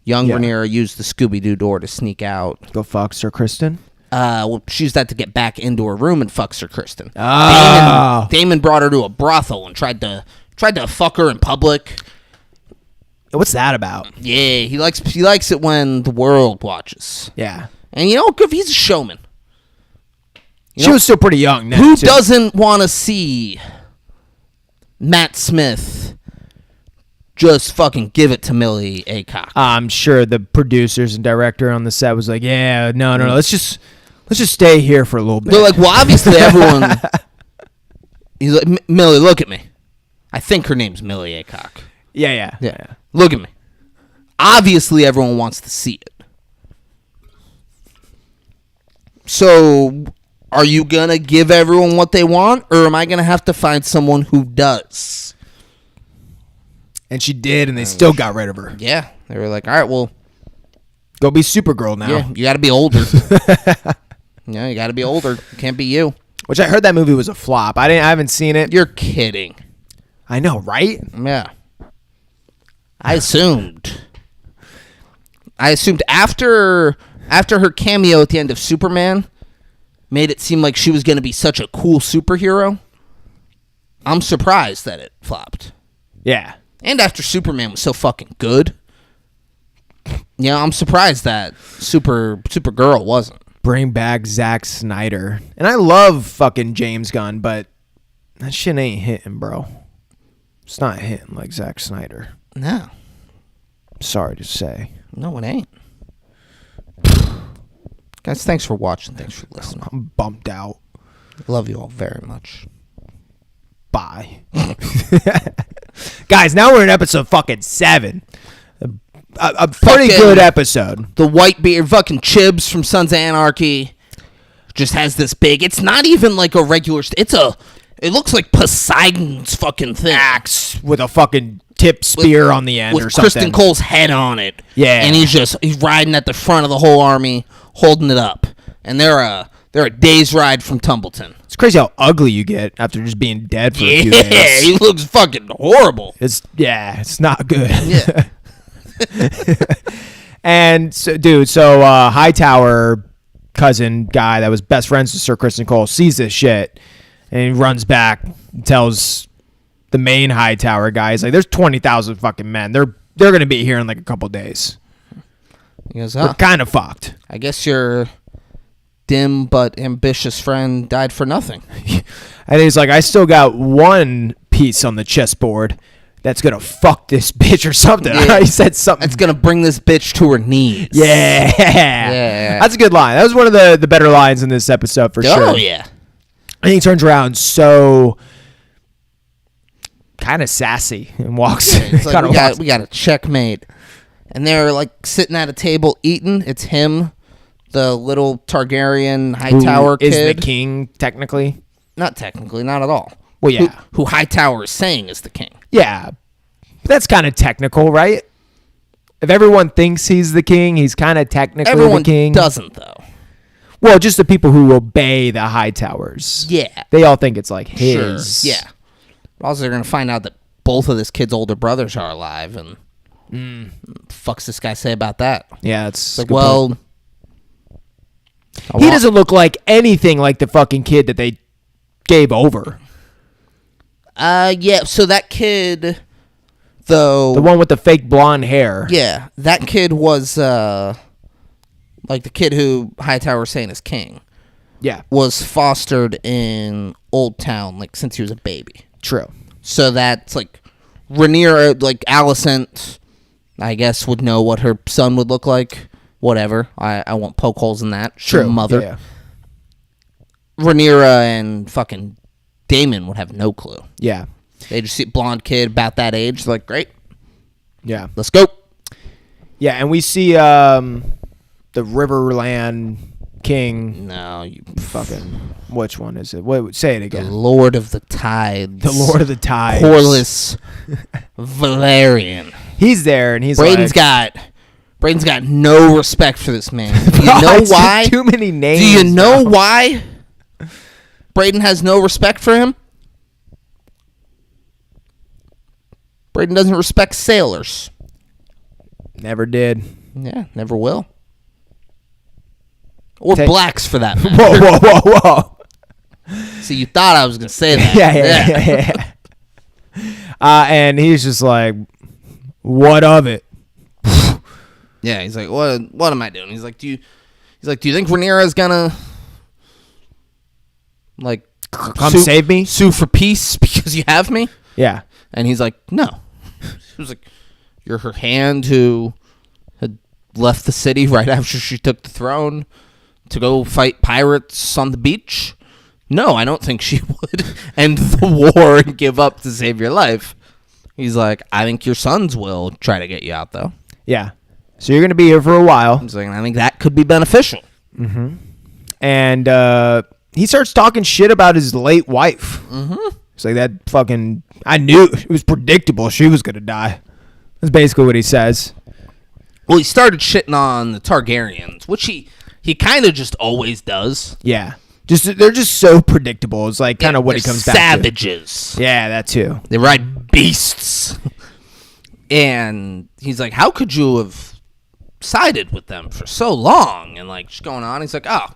Young Rhaenyra used the Scooby-Doo door to sneak out. Go fuck Sir Kristen? Well, she used that to get back into her room and fuck Sir Kristen. Oh. Damon brought her to a brothel and tried to fuck her in public. What's that about? Yeah, he likes it when the world watches. Yeah. And you know, he's a showman. She was still pretty young then, Who too. doesn't want to see Matt Smith just fucking give it to Millie Acock? I'm sure the producers and director on the set was like, yeah, no. Let's just stay here for a little bit. They're like, well, obviously everyone... He's like, Millie, look at me. I think her name's Millie Acock. Yeah. Look at me. Obviously everyone wants to see it. So... are you going to give everyone what they want, or am I going to have to find someone who does? And she did, and they still got rid of her. Yeah. They were like, all right, well... go be Supergirl now. Yeah, you got to be older. Yeah, you got to be older. It can't be you. Which I heard that movie was a flop. I haven't seen it. You're kidding. I know, right? Yeah. I assumed after her cameo at the end of Superman... made it seem like she was going to be such a cool superhero. I'm surprised that it flopped. Yeah. And after Superman was so fucking good. Yeah, I'm surprised that Supergirl wasn't. Bring back Zack Snyder. And I love fucking James Gunn, but that shit ain't hitting, bro. It's not hitting like Zack Snyder. No. Sorry to say. No, it ain't. Guys, thanks for watching. Thanks for listening. I'm bummed out. Love you all very much. Bye. Guys, now we're in episode fucking 7. A pretty good episode. The white beard fucking Chibs from Sons of Anarchy just has this big... it's not even like a regular... it looks like Poseidon's fucking thing. Axe with a fucking tip spear on the end or something. With Kristen Cole's head on it. Yeah. And he's riding at the front of the whole army, holding it up. And they're a day's ride from Tumbleton. It's crazy how ugly you get after just being dead for a few Yeah, days. he looks fucking horrible. It's not good. Yeah. And so Hightower cousin guy that was best friends with Sir Kristen Cole sees this shit and he runs back and tells the main Hightower guy, he's like, there's 20,000 fucking men. They're gonna be here in like a couple days. He goes, We're kind of fucked. I guess your dim but ambitious friend died for nothing. And he's like, I still got one piece on the chessboard that's gonna fuck this bitch or something. Yeah. He said something. That's gonna bring this bitch to her knees. Yeah. That's a good line. That was one of the better lines in this episode for sure. Oh, yeah. And he turns around so kind of sassy and walks. It's like, we got a checkmate. And they're like sitting at a table eating. It's him, the little Targaryen Hightower kid. Is the king, technically? Not technically, not at all. Well, yeah. Who Hightower is saying is the king. Yeah. But that's kind of technical, right? If everyone thinks he's the king, he's kind of technically the king. Everyone doesn't, though. Well, just the people who obey the Hightowers. Yeah. They all think it's like his. Sure. Yeah. Also, they're going to find out that both of this kid's older brothers are alive. And what the fuck's this guy say about that? Yeah, it's like, well... he doesn't look like anything like the fucking kid that they gave over. Yeah, so that kid, though... The one with the fake blonde hair. Yeah, that kid was, like the kid who Hightower was saying is king. Yeah. Was fostered in Old Town, like, since he was a baby. True. So that's, like, Rhaenyra, like, Alicent, I guess, would know what her son would look like whatever. I won't poke holes in that. True. Mother. Yeah. Rhaenyra and fucking Daemon would have no clue. Yeah. They just see a blonde kid about that age. They're like, great, Yeah. let's go. Yeah, and we see the Riverland King. No, you Fucking, which one is it? Wait, say it the again. Lord of the Tides. The Lord of the Tides. Corlys Valerian. He's there, and he's Braden's like, got no respect for this man. Do you know It's why? too many names. Do you know now. why Braden has no respect for him? Braden doesn't respect sailors. Never did. Yeah, never will. Or Take- blacks, for that matter. Whoa, whoa, whoa, whoa. See, you thought I was going to say that. Yeah. And he's just like, what of it? Yeah, he's like, what am I doing? He's like, do you think Rhaenyra is gonna like Come save me? sue for peace because you have me? Yeah. And he's like, no. He was like, you're her hand who had left the city right after she took the throne to go fight pirates on the beach. No, I don't think she would end the war and give up to save your life. He's like, I think your sons will try to get you out, though. Yeah. So you're going to be here for a while. He's like, I think that could be beneficial. And he starts talking shit about his late wife. It's like, that fucking, I knew it was predictable she was going to die. That's basically what he says. Well, he started shitting on the Targaryens, which he kind of just always does. Yeah. They're just so predictable. It's like kind of what he They're comes back to. savages. Yeah, that too. They ride beasts. And he's like, how could you have sided with them for so long? And like, just going on. He's like, oh,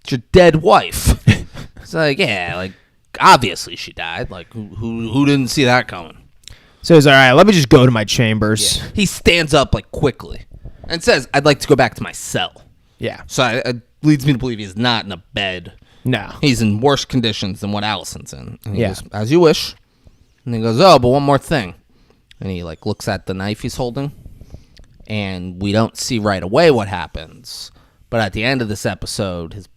it's your dead wife. It's like, yeah, like, obviously she died. Like, who didn't see that coming? So he's all right, let me just go to my chambers. Yeah. He stands up, like, quickly and says, I'd like to go back to my cell. Yeah. So it leads me to believe he's not in a bed. No. He's in worse conditions than what Allison's in. And he Yeah. goes, as you wish. And he goes, oh, but one more thing. And he, like, looks at the knife he's holding. And we don't see right away what happens. But at the end of this episode, his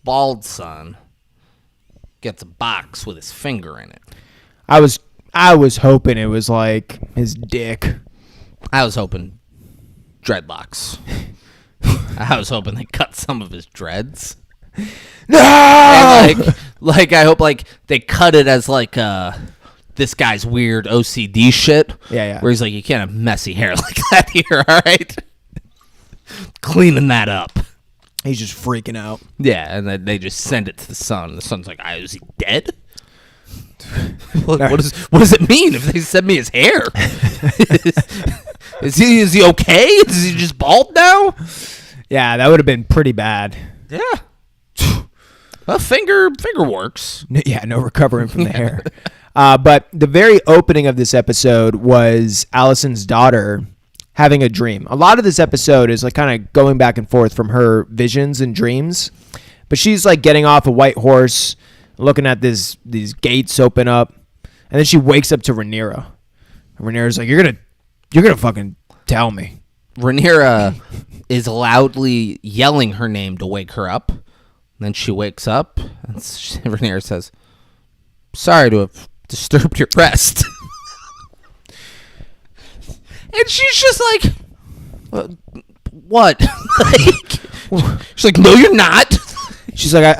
bald son gets a box with his finger in it. I was hoping it was like his dick. I was hoping dreadlocks. I was hoping they cut some of his dreads. No! And like I hope like they cut it as like this guy's weird OCD shit. Yeah. Where he's like, you can't have messy hair like that here, all right? Cleaning that up. He's just freaking out. Yeah, and then they just send it to the son. The son's like, is he dead? what does it mean if they send me his hair? Is he okay? Is he just bald now? Yeah, that would have been pretty bad. Yeah. Well, finger works. Yeah, no recovering from the hair. But the very opening of this episode was Allison's daughter having a dream. A lot of this episode is like kind of going back and forth from her visions and dreams. But she's like getting off a white horse, looking at these gates open up, and then she wakes up to Rhaenyra. And Rhaenyra's like, "You're gonna fucking tell me." Rhaenyra is loudly yelling her name to wake her up. And then she wakes up, and Rhaenyra says, "Sorry to have disturbed your rest." And she's just like, "What?" She's like, "No, you're not." She's like,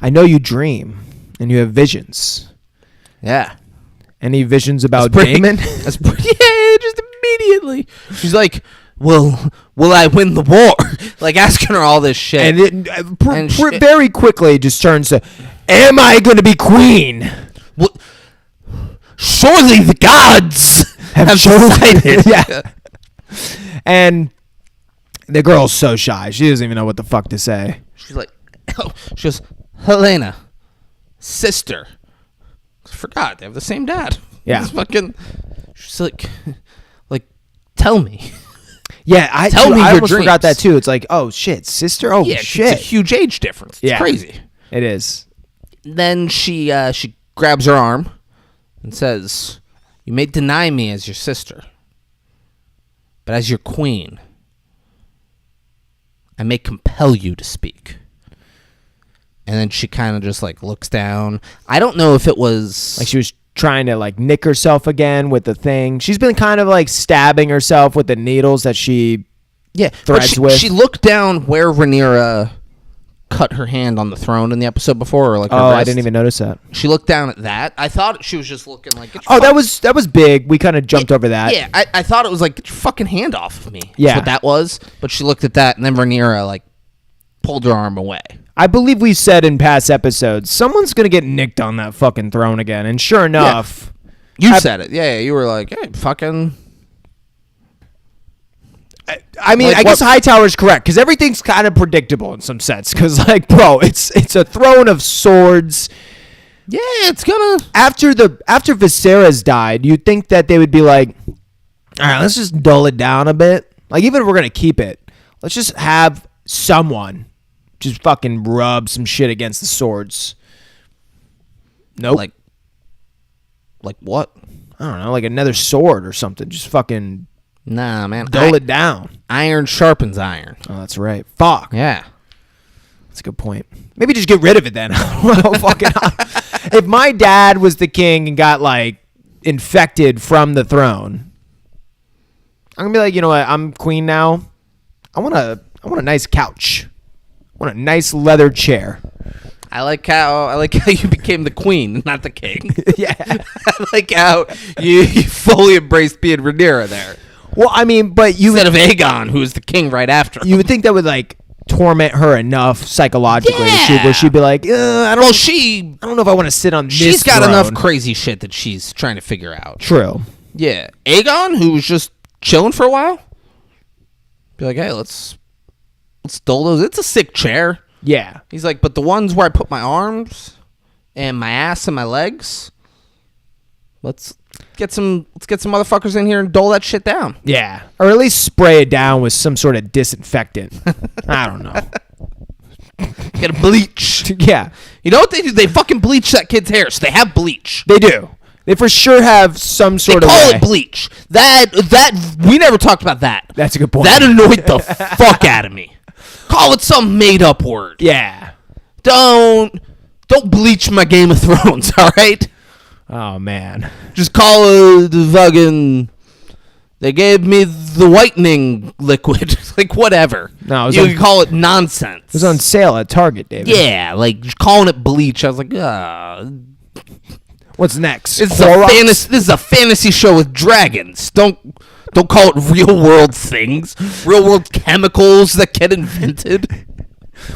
I know you dream and you have visions. Yeah. Any visions about Daemon? That's pretty. Yeah, just immediately. She's like, will I win the war? Like asking her all this shit. And it very quickly just turns to, am I going to be queen? Well, surely the gods have decided. Yeah. And the girl's so shy. She doesn't even know what the fuck to say. She's like, she goes, Helena, sister. I forgot, they have the same dad. Yeah. It's fucking. She's like, tell me. Yeah, I almost forgot that too. It's like, oh shit, sister. Oh yeah, shit, it's a huge age difference. It's crazy. It is. Then she grabs her arm and says, "You may deny me as your sister, but as your queen, I may compel you to speak. And then she kind of just like looks down. I don't know if it was like she was trying to like nick herself again with the thing. She's been kind of like stabbing herself with the needles that she threads with. She looked down where Rhaenyra cut her hand on the throne in the episode before, or like her I wrist. didn't even notice that. She looked down at that. I thought she was just looking like, that was big. We kind of jumped over that. Yeah, I thought it was like, get your fucking hand off of me. Yeah. That's what that was. But she looked at that, and then Rhaenyra like pulled her arm away. I believe we said in past episodes, someone's gonna get nicked on that fucking throne again, and sure enough, you said it. Yeah, you were like, hey, fucking. I mean, like, I guess Hightower's correct because everything's kind of predictable in some sense. Because, like, bro, it's a throne of swords. Yeah, it's gonna. After Viserys died, you'd think that they would be like, all right, let's just dull it down a bit. Like, even if we're gonna keep it, let's just have someone just fucking rub some shit against the swords. Nope. Like what? I don't know, like another sword or something. Just fucking. Nah, man. Dull it down. Iron sharpens iron. Oh, that's right. Fuck. Yeah. That's a good point. Maybe just get rid of it then. If my dad was the king and got, like, infected from the throne, I'm going to be like, you know what? I'm queen now. I want a nice couch. I want a nice leather chair. I like how you became the queen, not the king. Yeah. I like how you fully embraced being Rhaenyra there. Well, I mean, but you instead of Aegon, who was the king right after him. You would think that would like torment her enough psychologically, Yeah. where she'd be like, I don't know if I want to sit on this. She's got throne. enough crazy shit that she's trying to figure out. True. Yeah, Aegon, who was just chilling for a while, be like, hey, let's dull those. It's a sick chair. Yeah. He's like, but the ones where I put my arms and my ass and my legs, let's get some motherfuckers in here and dole that shit down. Yeah. Or at least spray it down with some sort of disinfectant. I don't know. Get a bleach. Yeah. You know what they do? They fucking bleach that kid's hair. So they have bleach. They do. They for sure have some sort of call way. it bleach. That we never talked about that. That's a good point. That annoyed the fuck out of me. Call it some made up word. Yeah. Don't bleach my Game of Thrones, all right? Oh man. Just call it the fucking. They gave me the whitening liquid, like whatever. No, you can call it nonsense. It was on sale at Target, David. Yeah, like just calling it bleach. I was like, what's next? This is a fantasy show with dragons. Don't call it real world things, real world chemicals that get invented.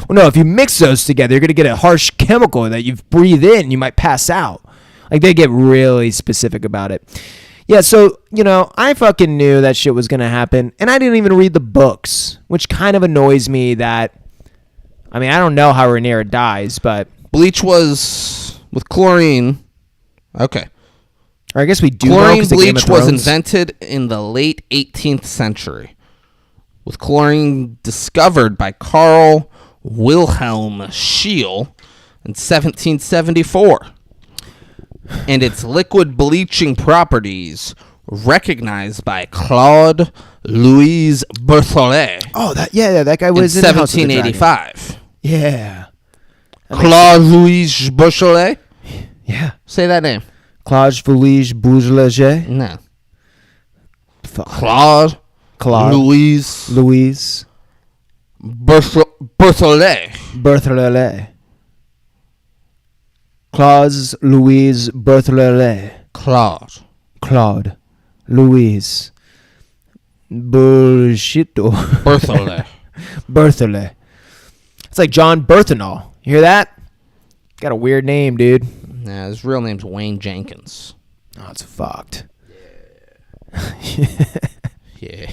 Well, no, if you mix those together, you're gonna get a harsh chemical that you breathe in. You might pass out. Like, they get really specific about it. Yeah, so, I fucking knew that shit was going to happen, and I didn't even read the books, which kind of annoys me that, I don't know how Rhaenyra dies, but... Bleach was with chlorine. Okay. Or I guess we do chlorine know, bleach was invented in the late 18th century, with chlorine discovered by Carl Wilhelm Scheele in 1774. And its liquid bleaching properties recognized by Claude Louis Berthollet. Oh, that guy was in 1785. Yeah. Claude Louis Berthollet? Yeah. Say that name. Claude Louis Berthollet? No. Fuck. Claude Louis Berthollet. Claude Louis Berthollet. Claude Louis Bullshito. Berthollet. It's like John Berthenol. You hear that? Got a weird name, dude. Nah, his real name's Wayne Jenkins. Oh, it's fucked. Yeah.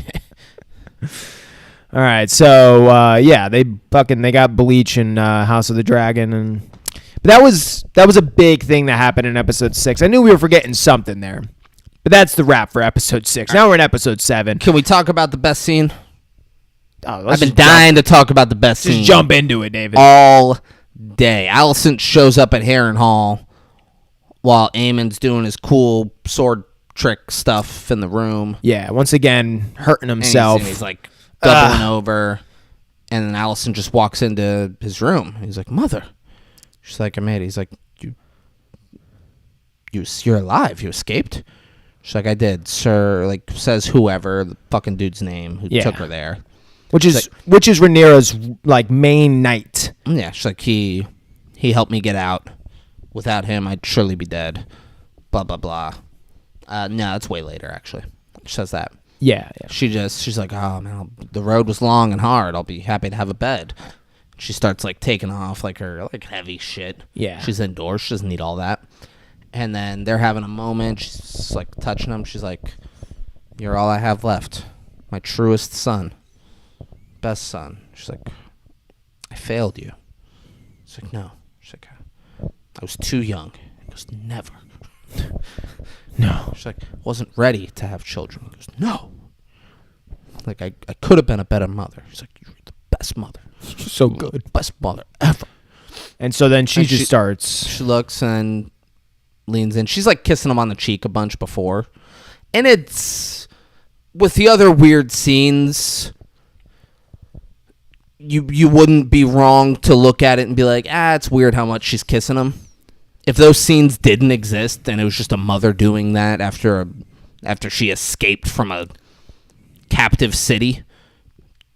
All right, so they got bleach in House of the Dragon, but that was a big thing that happened in episode 6. I knew we were forgetting something there, but that's the wrap for episode 6. Now we're in episode 7. Can we talk about the best scene? Oh, I've been dying to talk about the best scene. Just jump into it, David. All day. Alicent shows up at Harrenhal while Aemon's doing his cool sword trick stuff in the room. Yeah, once again hurting himself. And he's like doubling over. And then Allison just walks into his room. He's like, "Mother." She's like, "I made it." He's like, "You're alive. You escaped?" She's like, "I did, sir." Like, says whoever, the fucking dude's name who took her there. Which is Rhaenyra's like main knight. Yeah, she's like, he helped me get out. Without him, I'd surely be dead. Blah blah blah. No, it's way later actually. She says that. Yeah. She's like, "Oh man, the road was long and hard. I'll be happy to have a bed." She starts like taking off like her like heavy shit. Yeah. She's indoors. She doesn't need all that. And then they're having a moment. She's like touching him. She's like, "You're all I have left. My truest son. Best son." She's like, "I failed you." She's like, "No." She's like, "I was too young." He goes, "Never." No. She's like, "Wasn't ready to have children." He goes, "No." Like, I could have been a better mother. She's like, "You're the best mother." So good. Best mother ever. And so then she starts. She looks and leans in. She's like kissing him on the cheek a bunch before. And it's, with the other weird scenes, you wouldn't be wrong to look at it and be like, it's weird how much she's kissing him. If those scenes didn't exist and it was just a mother doing that after she escaped from a captive city,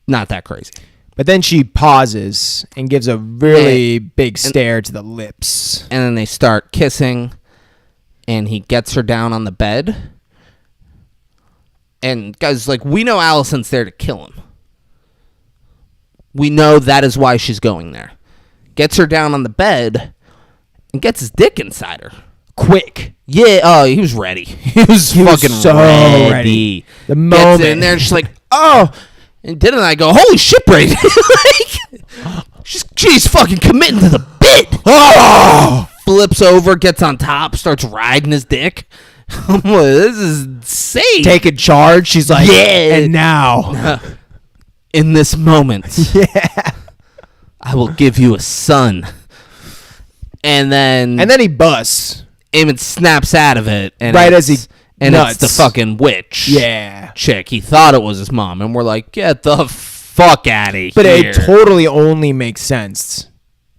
not that crazy. But then she pauses and gives a really big stare to the lips. And then they start kissing, and he gets her down on the bed. And guys, like, we know Allison's there to kill him. We know that is why she's going there. Gets her down on the bed and gets his dick inside her. Quick. Yeah, he was ready. He was fucking so ready. The moment. Gets in there and she's like, "Oh." And Dylan and I go, "Holy shit, Brady." Like, she's fucking committing to the bit. Oh! Flips over, gets on top, starts riding his dick. I'm like, this is insane. Taking charge. She's like, yeah. And now. In this moment, I will give you a son. And then he busts. Aemon snaps out of it. And right as he And nuts. it's the fucking witch. Yeah. Chick. He thought it was his mom. And we're like, get the fuck out of here. But it totally only makes sense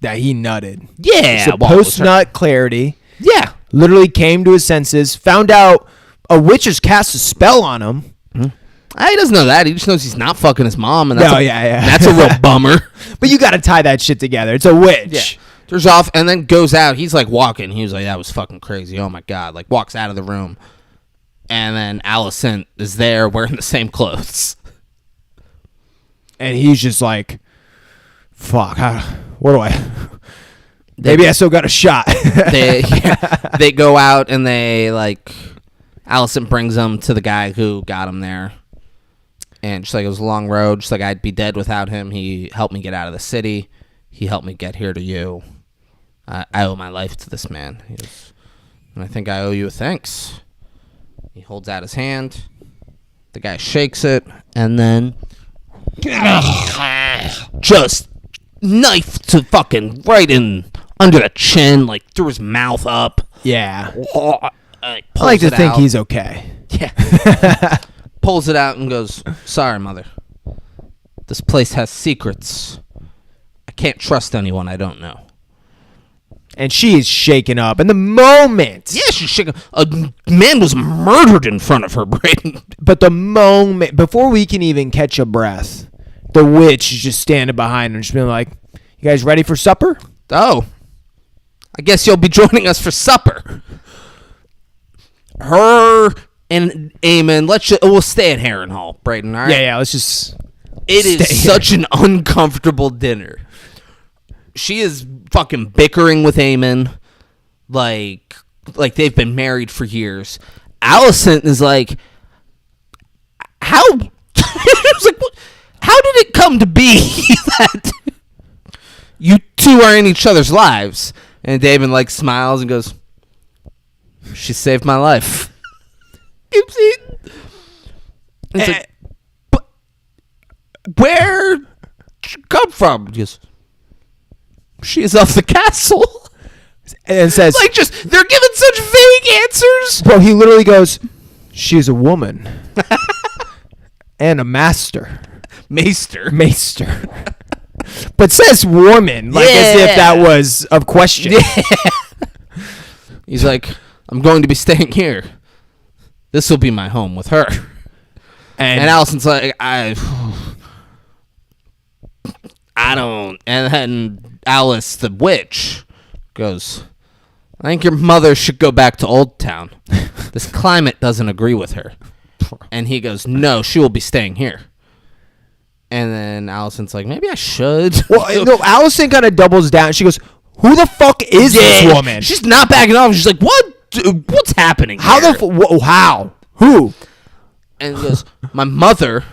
that he nutted. Yeah. So post-nut clarity. Yeah. Literally came to his senses. Found out a witch has cast a spell on him. He doesn't know that. He just knows he's not fucking his mom. And that's that's a real bummer. But you got to tie that shit together. It's a witch. Yeah. Turns off and then goes out. He's like walking. He was like, that was fucking crazy. Oh my God. Like walks out of the room. And then Allison is there wearing the same clothes. And he's just like, fuck. What do I... Maybe I still got a shot. They go out and they like... Allison brings them to the guy who got him there. And she's like, it was a long road. She's like, I'd be dead without him. He helped me get out of the city. He helped me get here to you. I owe my life to this man. And I think I owe you a thanks. He holds out his hand. The guy shakes it. And then... just knife to fucking right in under the chin, like through his mouth up. Yeah. I like to think he's okay. Yeah. Pulls it out and goes, sorry, mother. This place has secrets. I can't trust anyone I don't know. And she is shaken up. And the moment... Yeah, she's shaken. A man was murdered in front of her, Braden. But the moment... Before we can even catch a breath, the witch is just standing behind her and just being like, you guys ready for supper? Oh. I guess you'll be joining us for supper. Her... and Aemon, we'll stay at Harrenhal, Braden, all right? Yeah, let's just... It is such an uncomfortable dinner. She is fucking bickering with Aemon, like they've been married for years. Allison is like, how... It's like, how did it come to be that you two are in each other's lives? And Daemon, like, smiles and goes, she saved my life. Keeps eating. It's like, but where did you come from? He goes, she is of the castle. And it says... Like, just, they're giving such vague answers. Bro, he literally goes, she's a woman. And a master. Maester. but says woman, like as if that was of question. He's like, I'm going to be staying here. This will be my home with her. And Allison's like, I don't. And then Alice, the witch, goes, I think your mother should go back to Old Town. This climate doesn't agree with her. And he goes, no, she will be staying here. And then Allison's like, maybe I should. Well, no, Allison kind of doubles down. She goes, who the fuck is this woman? She's not backing off. She's like, what? What's happening here? How? Who? And he goes, my mother.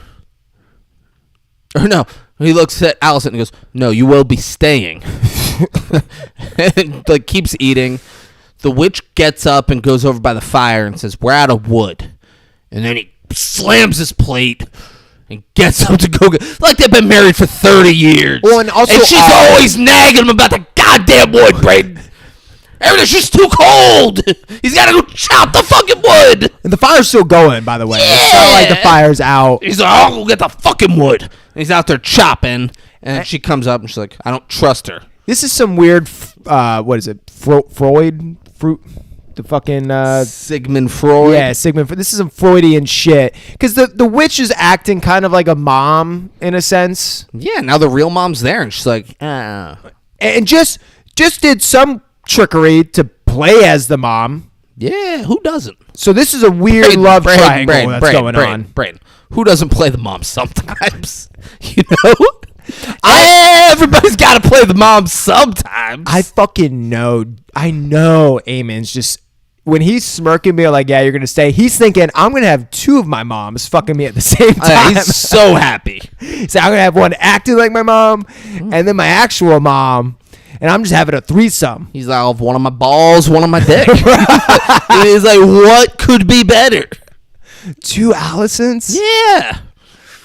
Or no, he looks at Allison and goes, no, you will be staying. And like keeps eating. The witch gets up and goes over by the fire and says, we're out of wood. And then he slams his plate and gets up to go get, like they've been married for 30 years. Well, and also, she's always nagging him about the goddamn wood, Braden. Everything's just too cold. He's got to go chop the fucking wood. And the fire's still going, by the way. Yeah. It's not like the fire's out. He's like, I'll go get the fucking wood. And he's out there chopping. And she comes up and she's like, I don't trust her. This is some weird, what is it? Freud? The fucking... Sigmund Freud. Yeah, Sigmund. This is some Freudian shit. Because the witch is acting kind of like a mom, in a sense. Yeah, now the real mom's there. And she's like, And just did some trickery to play as the mom. Yeah, who doesn't? So this is a weird love triangle that's going on. Braden, who doesn't play the mom sometimes? You know? Everybody's got to play the mom sometimes. I fucking know. I know Eamon's just... When he's smirking me like, yeah, you're going to stay, he's thinking, I'm going to have two of my moms fucking me at the same time. He's so happy. So I'm going to have one acting like my mom and then my actual mom. And I'm just having a threesome. He's like, I'll have one on my balls, one on my dick. He's like, what could be better? Two Allisons? Yeah.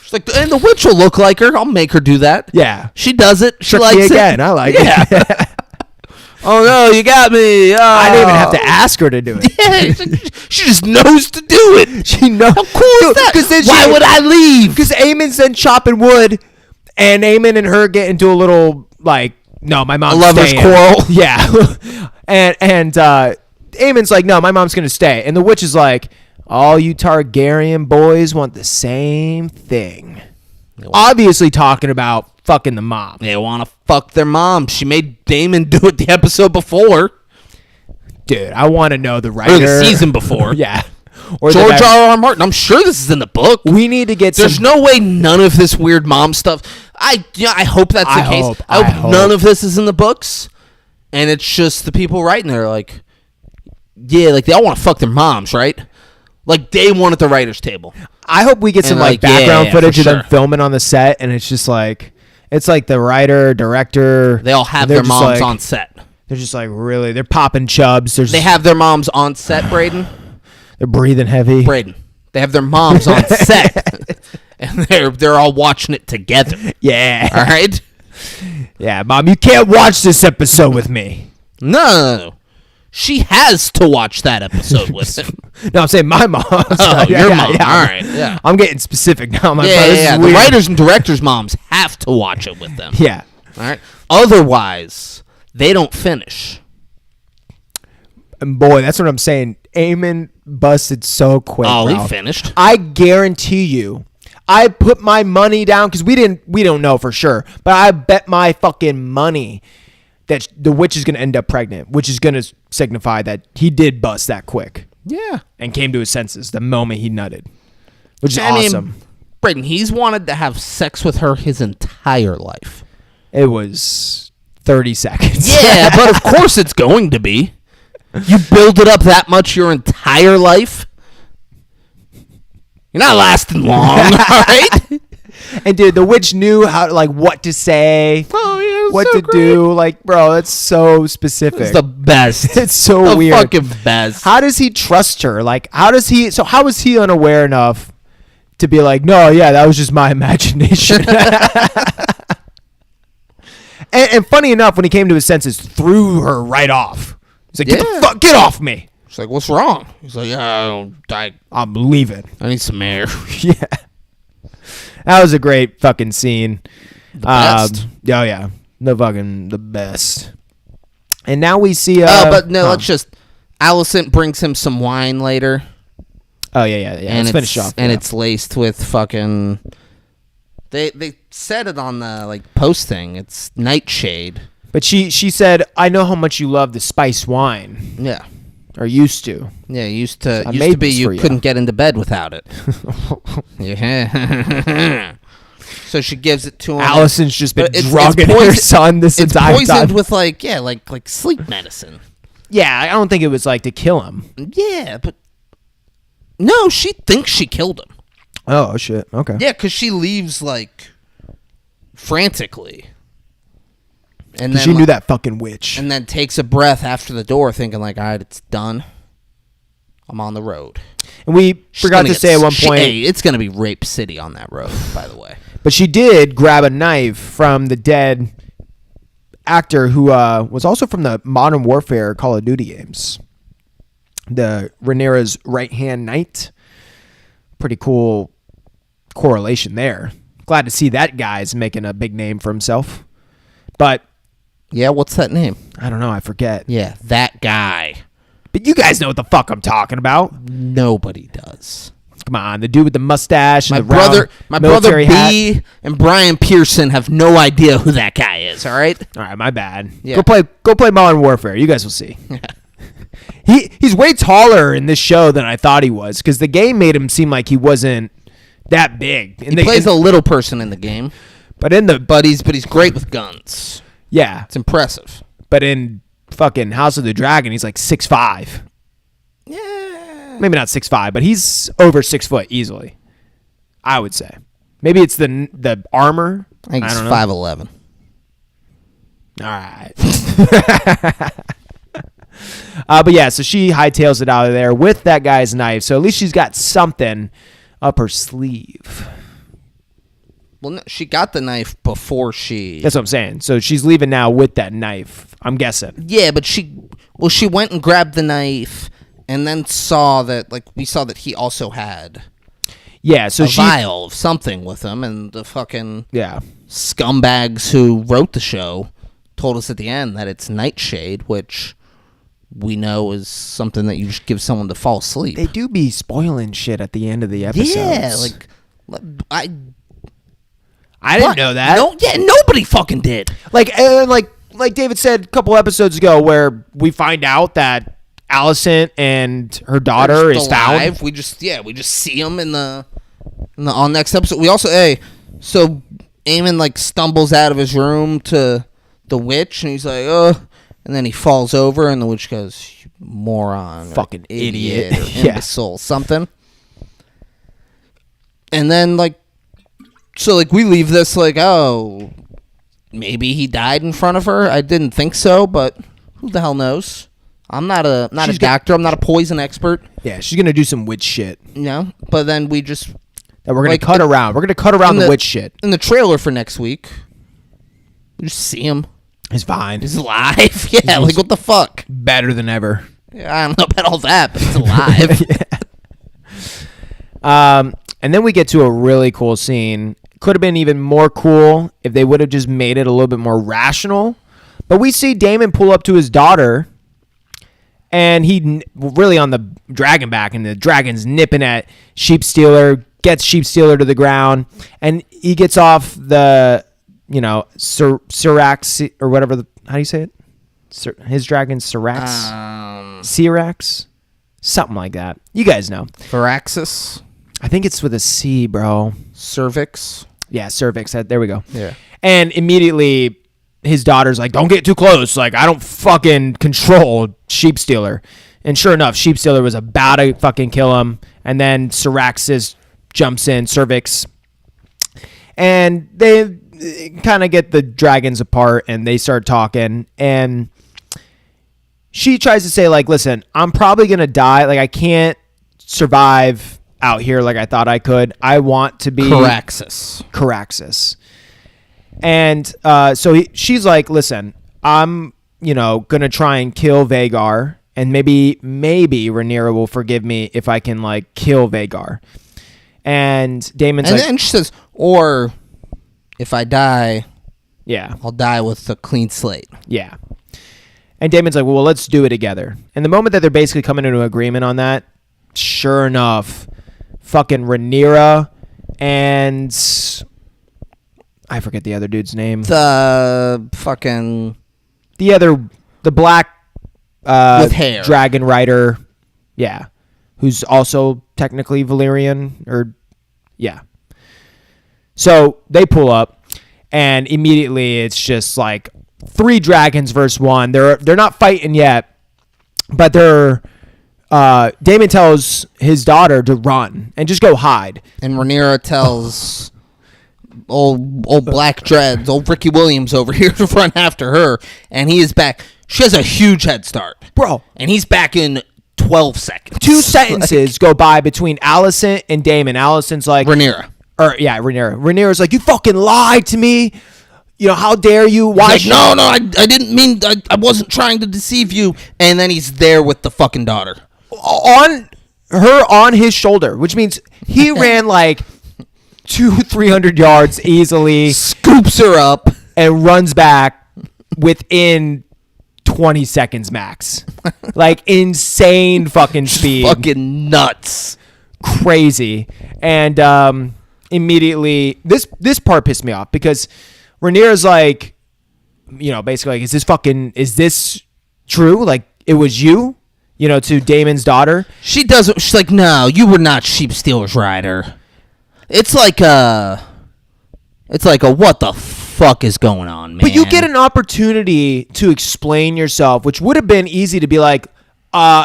She's like, and the witch will look like her. I'll make her do that. Yeah. She does it. She Trick likes me it. again. I like it. Oh, no, you got me. Oh. I didn't even have to ask her to do it. Yeah, she just knows to do it. She knows. How cool is that? Why would I leave? Because Eamon's then chopping wood, and Eamon and her get into a little, like, no, my mom's lover's staying. quarrel. Yeah. and Eamon's like, no, my mom's going to stay. And the witch is like, all you Targaryen boys want the same thing. Obviously talking about fucking the mom. They want to fuck their mom. She made Daemon do it the episode before. Dude, I want to know the writer. Or the season before. Yeah. Or George R.R. Martin. I'm sure this is in the book. We need to get There's no way none of this weird mom stuff. I hope that's the case. I hope none of this is in the books. And it's just the people writing there like, yeah, like they all want to fuck their moms, right? Like day one at the writer's table. I hope we get some like background footage of them sure. filming on the set, and it's just like the writer, director. They all have their moms on set. They're just like really, they're popping chubs. They have their moms on set, Braden. They're breathing heavy. Braden. They have their moms on set, and they're all watching it together. Yeah. All right. Yeah, Mom, you can't watch this episode with me. No. She has to watch that episode with him. No, I'm saying my mom. Oh, your mom. Yeah. All right. Yeah. I'm getting specific now. Yeah. The writers and directors' moms have to watch it with them. Yeah. All right. Otherwise, they don't finish. And boy, that's what I'm saying. Eamon busted so quick. Oh, bro. he finished. I guarantee you. I put my money down because we don't know for sure, but I bet my fucking money that the witch is going to end up pregnant, which is going to signify that he did bust that quick. Yeah. And came to his senses the moment he nutted, which is awesome. Braden, he's wanted to have sex with her his entire life. It was 30 seconds. Yeah, but of course it's going to be. You build it up that much your entire life. You're not lasting long, all right? And dude, the witch knew how to, like, what to say, what to do. Like, bro, that's so specific. It's the best. It's so weird. Fucking best. How does he trust her? Like, how was he unaware enough to be like, no, yeah, that was just my imagination. and funny enough, when he came to his senses, threw her right off. He's like, get off me. She's like, what's wrong? He's like, I'm leaving. I need some air. Yeah. That was a great fucking scene. best. Oh yeah, the best. And now we see. Let's just. Alicent brings him some wine later. Oh yeah. And let's finish off. And it's laced with fucking. They said it on the post thing. It's nightshade. But she said, "I know how much you love the spice wine." Yeah. Or used to. Yeah, used to be you couldn't get into bed without it. Yeah. So she gives it to him. Alicent's just been drugging her son this entire time. It's poisoned with like sleep medicine. Yeah, I don't think it was to kill him. Yeah, but no, she thinks she killed him. Oh shit. Okay. Yeah, because she leaves frantically. And then she knew that fucking witch. And then takes a breath after the door, thinking all right, it's done. I'm on the road. And we forgot to say at one point, it's gonna be Rape City on that road, by the way. But she did grab a knife from the dead actor who was also from the Modern Warfare Call of Duty games. The Rhaenyra's right-hand knight. Pretty cool correlation there. Glad to see that guy's making a big name for himself. But yeah, what's that name? I don't know. I forget. Yeah, that guy. But you guys know what the fuck I'm talking about. Nobody does. Come on, the dude with the mustache and my the brother hat. B and Brian Pearson have no idea who that guy is. All right. All right, my bad. Yeah. Go play Modern Warfare. You guys will see. He's way taller in this show than I thought he was because the game made him seem like he wasn't that big. He plays a little person in the game, but he's great with guns. Yeah, it's impressive. But in fucking House of the Dragon, he's like 6'5". Yeah, maybe not 6'5", but he's over 6 foot easily. I would say. Maybe it's the armor. I think he's 5'11". All right. But yeah, so she hightails it out of there with that guy's knife. So at least she's got something up her sleeve. Well, no, she got the knife before she... That's what I'm saying. So she's leaving now with that knife, I'm guessing. Yeah, but she went and grabbed the knife and then saw that, we saw that he also had a vial of something with him, and the fucking yeah scumbags who wrote the show told us at the end that it's nightshade, which we know is something that you just give someone to fall asleep. They do be spoiling shit at the end of the episodes. Yeah, I didn't know that. No, yeah, nobody fucking did. Like David said a couple episodes ago, where we find out that Alicent and her daughter is found. We just see them in the on next episode. We also so Aemon stumbles out of his room to the witch, and he's like, oh, and then he falls over, and the witch goes, you moron, fucking idiot, or imbecile, something. And then so we leave this oh, maybe he died in front of her. I didn't think so, but who the hell knows? I'm not a doctor. I'm not a poison expert. Yeah, she's gonna do some witch shit. But then we're gonna cut around. We're gonna cut around the witch shit. In the trailer for next week, we just see him. He's fine. He's alive. Yeah, what the fuck? Better than ever. Yeah, I don't know about all that, but he's alive. Yeah. And then we get to a really cool scene. Could have been even more cool if they would have just made it a little bit more rational. But we see Daemon pull up to his daughter, and he really on the dragon back, and the dragon's nipping at Sheepstealer, gets Sheepstealer to the ground, and he gets off the, Syrax, or whatever, how do you say it? His dragon's Syrax? Syrax? Something like that. You guys know. Varaxis? I think it's with a C, bro. Cervix? Yeah, cervix. There we go. Yeah. And immediately his daughter's like, don't get too close. I don't fucking control Sheepstealer. And sure enough, Sheepstealer was about to fucking kill him. And then Syraxis jumps in, cervix. And they kind of get the dragons apart, and they start talking. And she tries to say, listen, I'm probably going to die. I can't survive out here like I thought I could. I want to be Caraxes. And so she's like, listen, I'm, gonna try and kill Vhagar, and maybe Rhaenyra will forgive me if I can kill Vhagar. And Daemon's and then she says, or if I die, Yeah. I'll die with a clean slate. Yeah. And Damon's like, well, let's do it together. And the moment that they're basically coming into agreement on that, sure enough, fucking Rhaenyra and I forget the other dude's name. The black with hair dragon rider. Yeah. Who's also technically Valyrian or yeah. So they pull up and immediately it's just like 3 dragons versus 1. They're not fighting yet, but Daemon tells his daughter to run and just go hide. And Rhaenyra tells old Black Dreads, old Ricky Williams over here to run after her, and he is back. She has a huge head start. Bro. And he's back in 12 seconds. 2 sentences go by between Alicent and Daemon. Alicent's like... Rhaenyra. Rhaenyra. Rhaenyra's like, you fucking lied to me. You know, how dare you? Why? He's like, no, I didn't mean, I wasn't trying to deceive you. And then he's there with the fucking daughter. On his shoulder, which means he ran like 200-300 yards easily. Scoops her up. And runs back within 20 seconds max. Like insane fucking speed. Fucking nuts. Crazy. And immediately, this part pissed me off because Rhaenyra's like, you know, basically like, is this true? Like, it was you, you know, to Daemon's daughter. She's like, no, you were not Sheep Stealer's rider. It's like a what the fuck is going on, man? But you get an opportunity to explain yourself, which would have been easy to be like,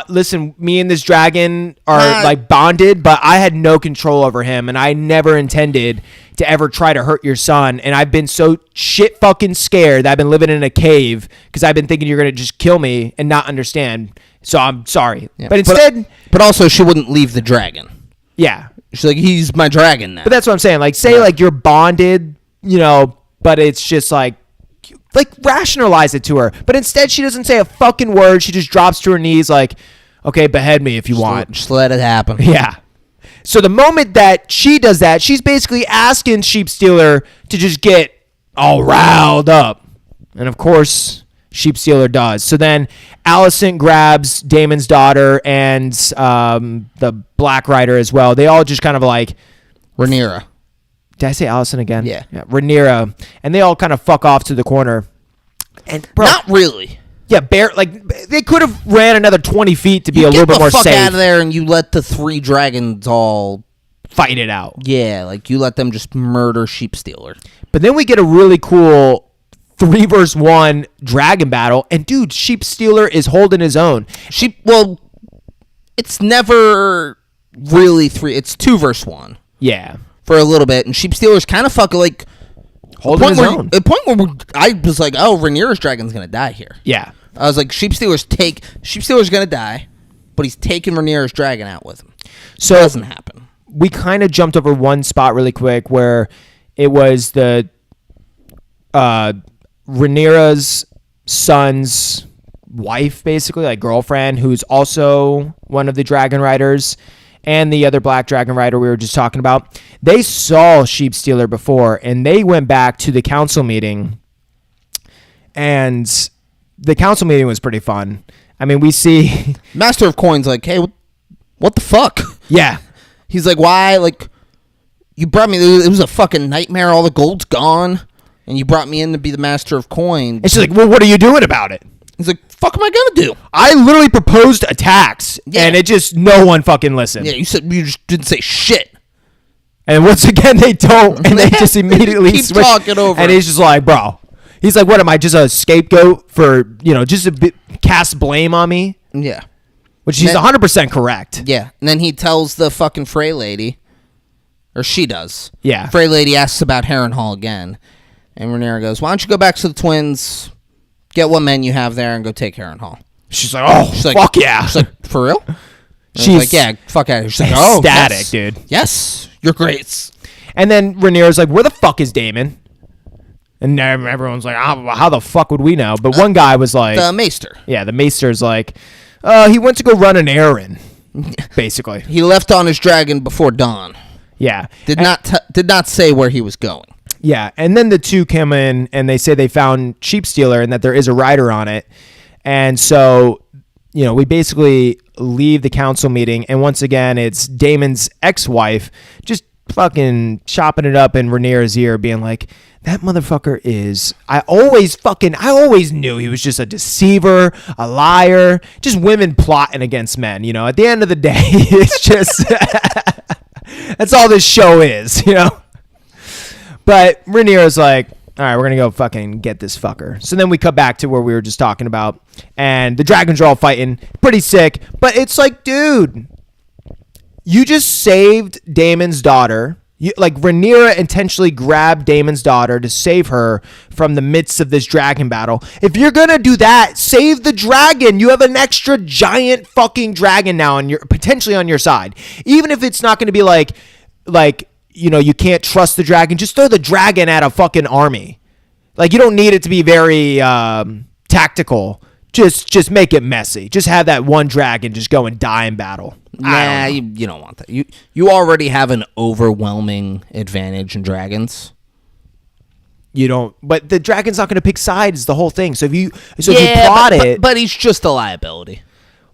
listen, me and this dragon are like bonded, but I had no control over him, and I never intended to ever try to hurt your son. And I've been so shit fucking scared that I've been living in a cave because I've been thinking you're gonna just kill me and not understand. So I'm sorry, yeah. But instead, but also she wouldn't leave the dragon. Yeah, she's like, he's my dragon now. But that's what I'm saying. Like, say like you're bonded, you know, but it's just like rationalize it to her. But instead, she doesn't say a fucking word. She just drops to her knees like, okay, behead me if you want. Just let it happen. Yeah. So the moment that she does that, she's basically asking Sheep Stealer to just get all riled up. And of course, Sheep Stealer does. So then Alicent grabs Daemon's daughter and the Black Rider as well. They all just kind of like... Rhaenyra. Did I say Alicent again? Yeah. Rhaenyra. And they all kind of fuck off to the corner. And bro, not really. Yeah, they could have ran another 20 feet to be a little bit more safe. Get the fuck out of there, and you let the 3 dragons all fight it out. Yeah, like you let them just murder Sheep Stealer. But then we get a really cool 3 versus 1 dragon battle, and dude, Sheep Stealer is holding his own. It's never really 3. It's 2 versus 1. Yeah. For a little bit, and Sheep Stealer's kind of fucking like holding his own. At the point where I was like, oh, Rhaenyra's dragon's gonna die here. Yeah. I was like, Sheep Stealer's gonna die, but he's taking Rhaenyra's dragon out with him. So it doesn't happen. We kind of jumped over one spot really quick where it was the Rhaenyra's son's wife, basically, like girlfriend, who's also one of the dragon riders, and the other black dragon rider we were just talking about. They saw Sheep Stealer before, and they went back to the council meeting, and the council meeting was pretty fun. I mean, we see... Master of Coin's like, hey, what the fuck? Yeah. He's like, why? Like, you brought me... It was a fucking nightmare. All the gold's gone, and you brought me in to be the Master of Coin. And she's like, well, what are you doing about it? He's like, fuck am I gonna do? I literally proposed a tax, and it just, no one fucking listened. Yeah, you just didn't say shit. And once again, they don't, and they just immediately keep switch. Talking over. And he's just like, bro. He's like, what, am I just a scapegoat for, just a cast blame on me? Yeah. Which he's 100% correct. Yeah. And then he tells the fucking Frey lady, or she does. Yeah. Frey lady asks about Harrenhal again. And Rhaenyra goes, why don't you go back to the twins, get what men you have there, and go take Harrenhal. She's like, oh, fuck yeah. She's like, for real? She's like, yeah, fuck out of here. She's like, oh, ecstatic, yes. dude. Yes, you're great. And then Rhaenyra's like, where the fuck is Daemon? And everyone's like, how the fuck would we know? But one guy was like... The Maester. Yeah, the Maester's like, he went to go run an errand, basically. He left on his dragon before dawn. Yeah. Did not say where he was going. Yeah, and then the two come in and they say they found Sheep Stealer and that there is a rider on it. And so, we basically leave the council meeting, and once again, it's Damon's ex-wife just fucking chopping it up in Rhaenyra's ear, being like, that motherfucker is, I always knew he was just a deceiver, a liar, just women plotting against men, at the end of the day, it's just, that's all this show is, But Rhaenyra's like, all right, we're going to go fucking get this fucker. So then we cut back to where we were just talking about, and the dragons are all fighting. Pretty sick. But it's like, dude, you just saved Daemon's daughter. Rhaenyra intentionally grabbed Daemon's daughter to save her from the midst of this dragon battle. If you're going to do that, save the dragon. You have an extra giant fucking dragon now potentially on your side. Even if it's not going to be like, you can't trust the dragon. Just throw the dragon at a fucking army. You don't need it to be very tactical. Just make it messy. Just have that one dragon just go and die in battle. Nah, you don't want that. You already have an overwhelming advantage in dragons. You don't. But the dragon's not going to pick sides. The whole thing. If you plot it, but he's just a liability.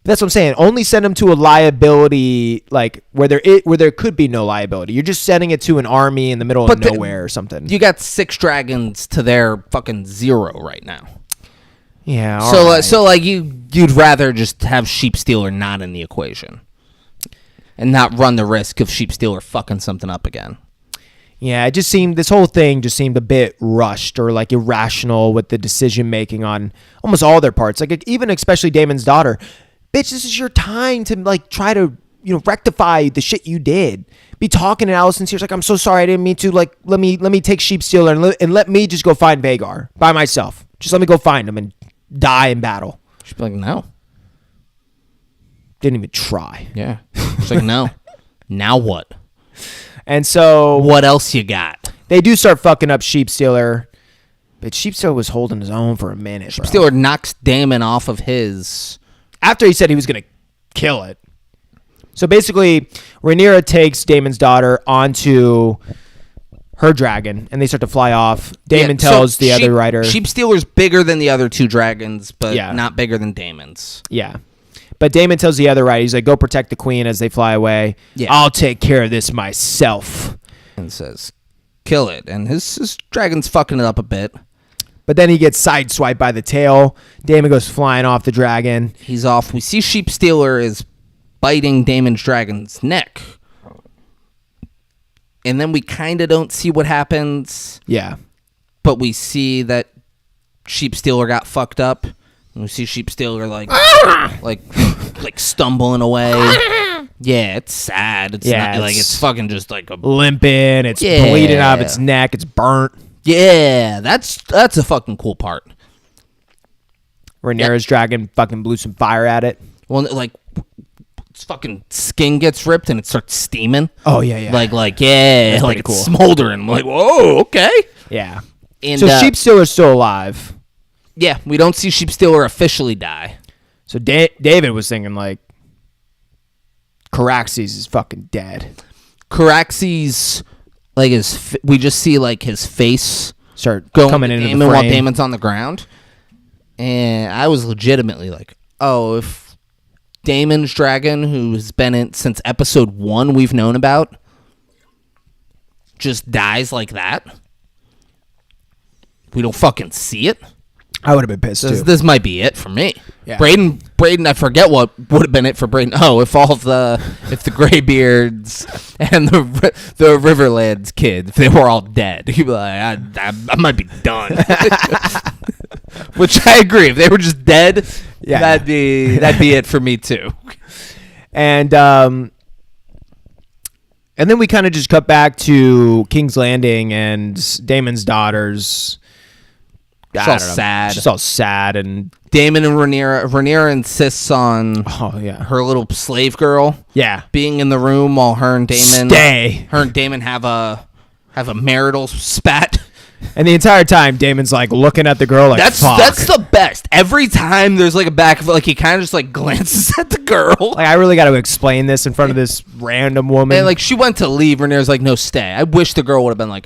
That's what I'm saying. Only send him to a liability, where there could be no liability. You're just sending it to an army in the middle of nowhere or something. You got 6 dragons to their fucking 0 right now. Yeah. So you'd rather just have Sheep Stealer not in the equation, and not run the risk of Sheep Stealer fucking something up again. Yeah, this whole thing just seemed a bit rushed or irrational with the decision making on almost all their parts. Even especially Daemon's daughter. Bitch, this is your time to try to rectify the shit you did. Be talking to Alicent's ears I'm so sorry, I didn't mean to. Let me take Sheep Stealer and let me just go find Vhagar by myself. Just let me go find him and die in battle. She'd be like, no. Didn't even try. Yeah. She's like, no. Now what? And so what else you got? They do start fucking up Sheep Stealer, but Sheep Stealer was holding his own for a minute. Sheep Stealer knocks Daemon off of his. After he said he was going to kill it. So basically, Rhaenyra takes Daemon's daughter onto her dragon, and they start to fly off. Daemon tells the other rider. Sheep Stealer's bigger than the other 2 dragons, but Yeah. not bigger than Daemon's. Yeah. But Daemon tells the other rider, he's like, go protect the queen as they fly away. Yeah. I'll take care of this myself. And says, kill it. And his dragon's fucking it up a bit. But then he gets sideswiped by the tail. Daemon goes flying off the dragon. He's off. We see Sheep Stealer is biting Daemon's dragon's neck. And then we kind of don't see what happens. Yeah. But we see that Sheep Stealer got fucked up. And we see Sheep Stealer like stumbling away. Yeah, it's sad. It's not, it's fucking just a limping. It's bleeding out of its neck. It's burnt. Yeah, that's a fucking cool part. Rhaenyra's dragon fucking blew some fire at it. Well, its fucking skin gets ripped and it starts steaming. Oh yeah. It's cool. smoldering. I'm like, whoa, okay. Yeah. And, so Sheep Stealer's still alive. Yeah, we don't see Sheep Stealer officially die. So David was thinking Caraxes is fucking dead. Caraxes, we just see his face start going coming into Daemon the frame while Daemon's on the ground, and I was legitimately like, oh, if Daemon's dragon, who's been in since episode 1 we've known about, just dies like that, we don't fucking see it. I would have been pissed too. This might be it for me. Yeah. Braden, I forget what would have been it for Braden. Oh, if the Greybeards and the Riverlands kids, if they were all dead, he'd be like, I might be done. Which I agree. If they were just dead, that'd be it for me too. And then we kind of just cut back to King's Landing and Daemon's daughters. She's all sad, and Daemon and Rhaenyra insists on her little slave girl being in the room while her and Daemon have a marital spat. And the entire time Daemon's looking at the girl that's the best. Every time there's a back of he kind of just glances at the girl. I really got to explain this in front of this random woman. And she went to leave. Rhaenyra's no, stay. I wish the girl would have been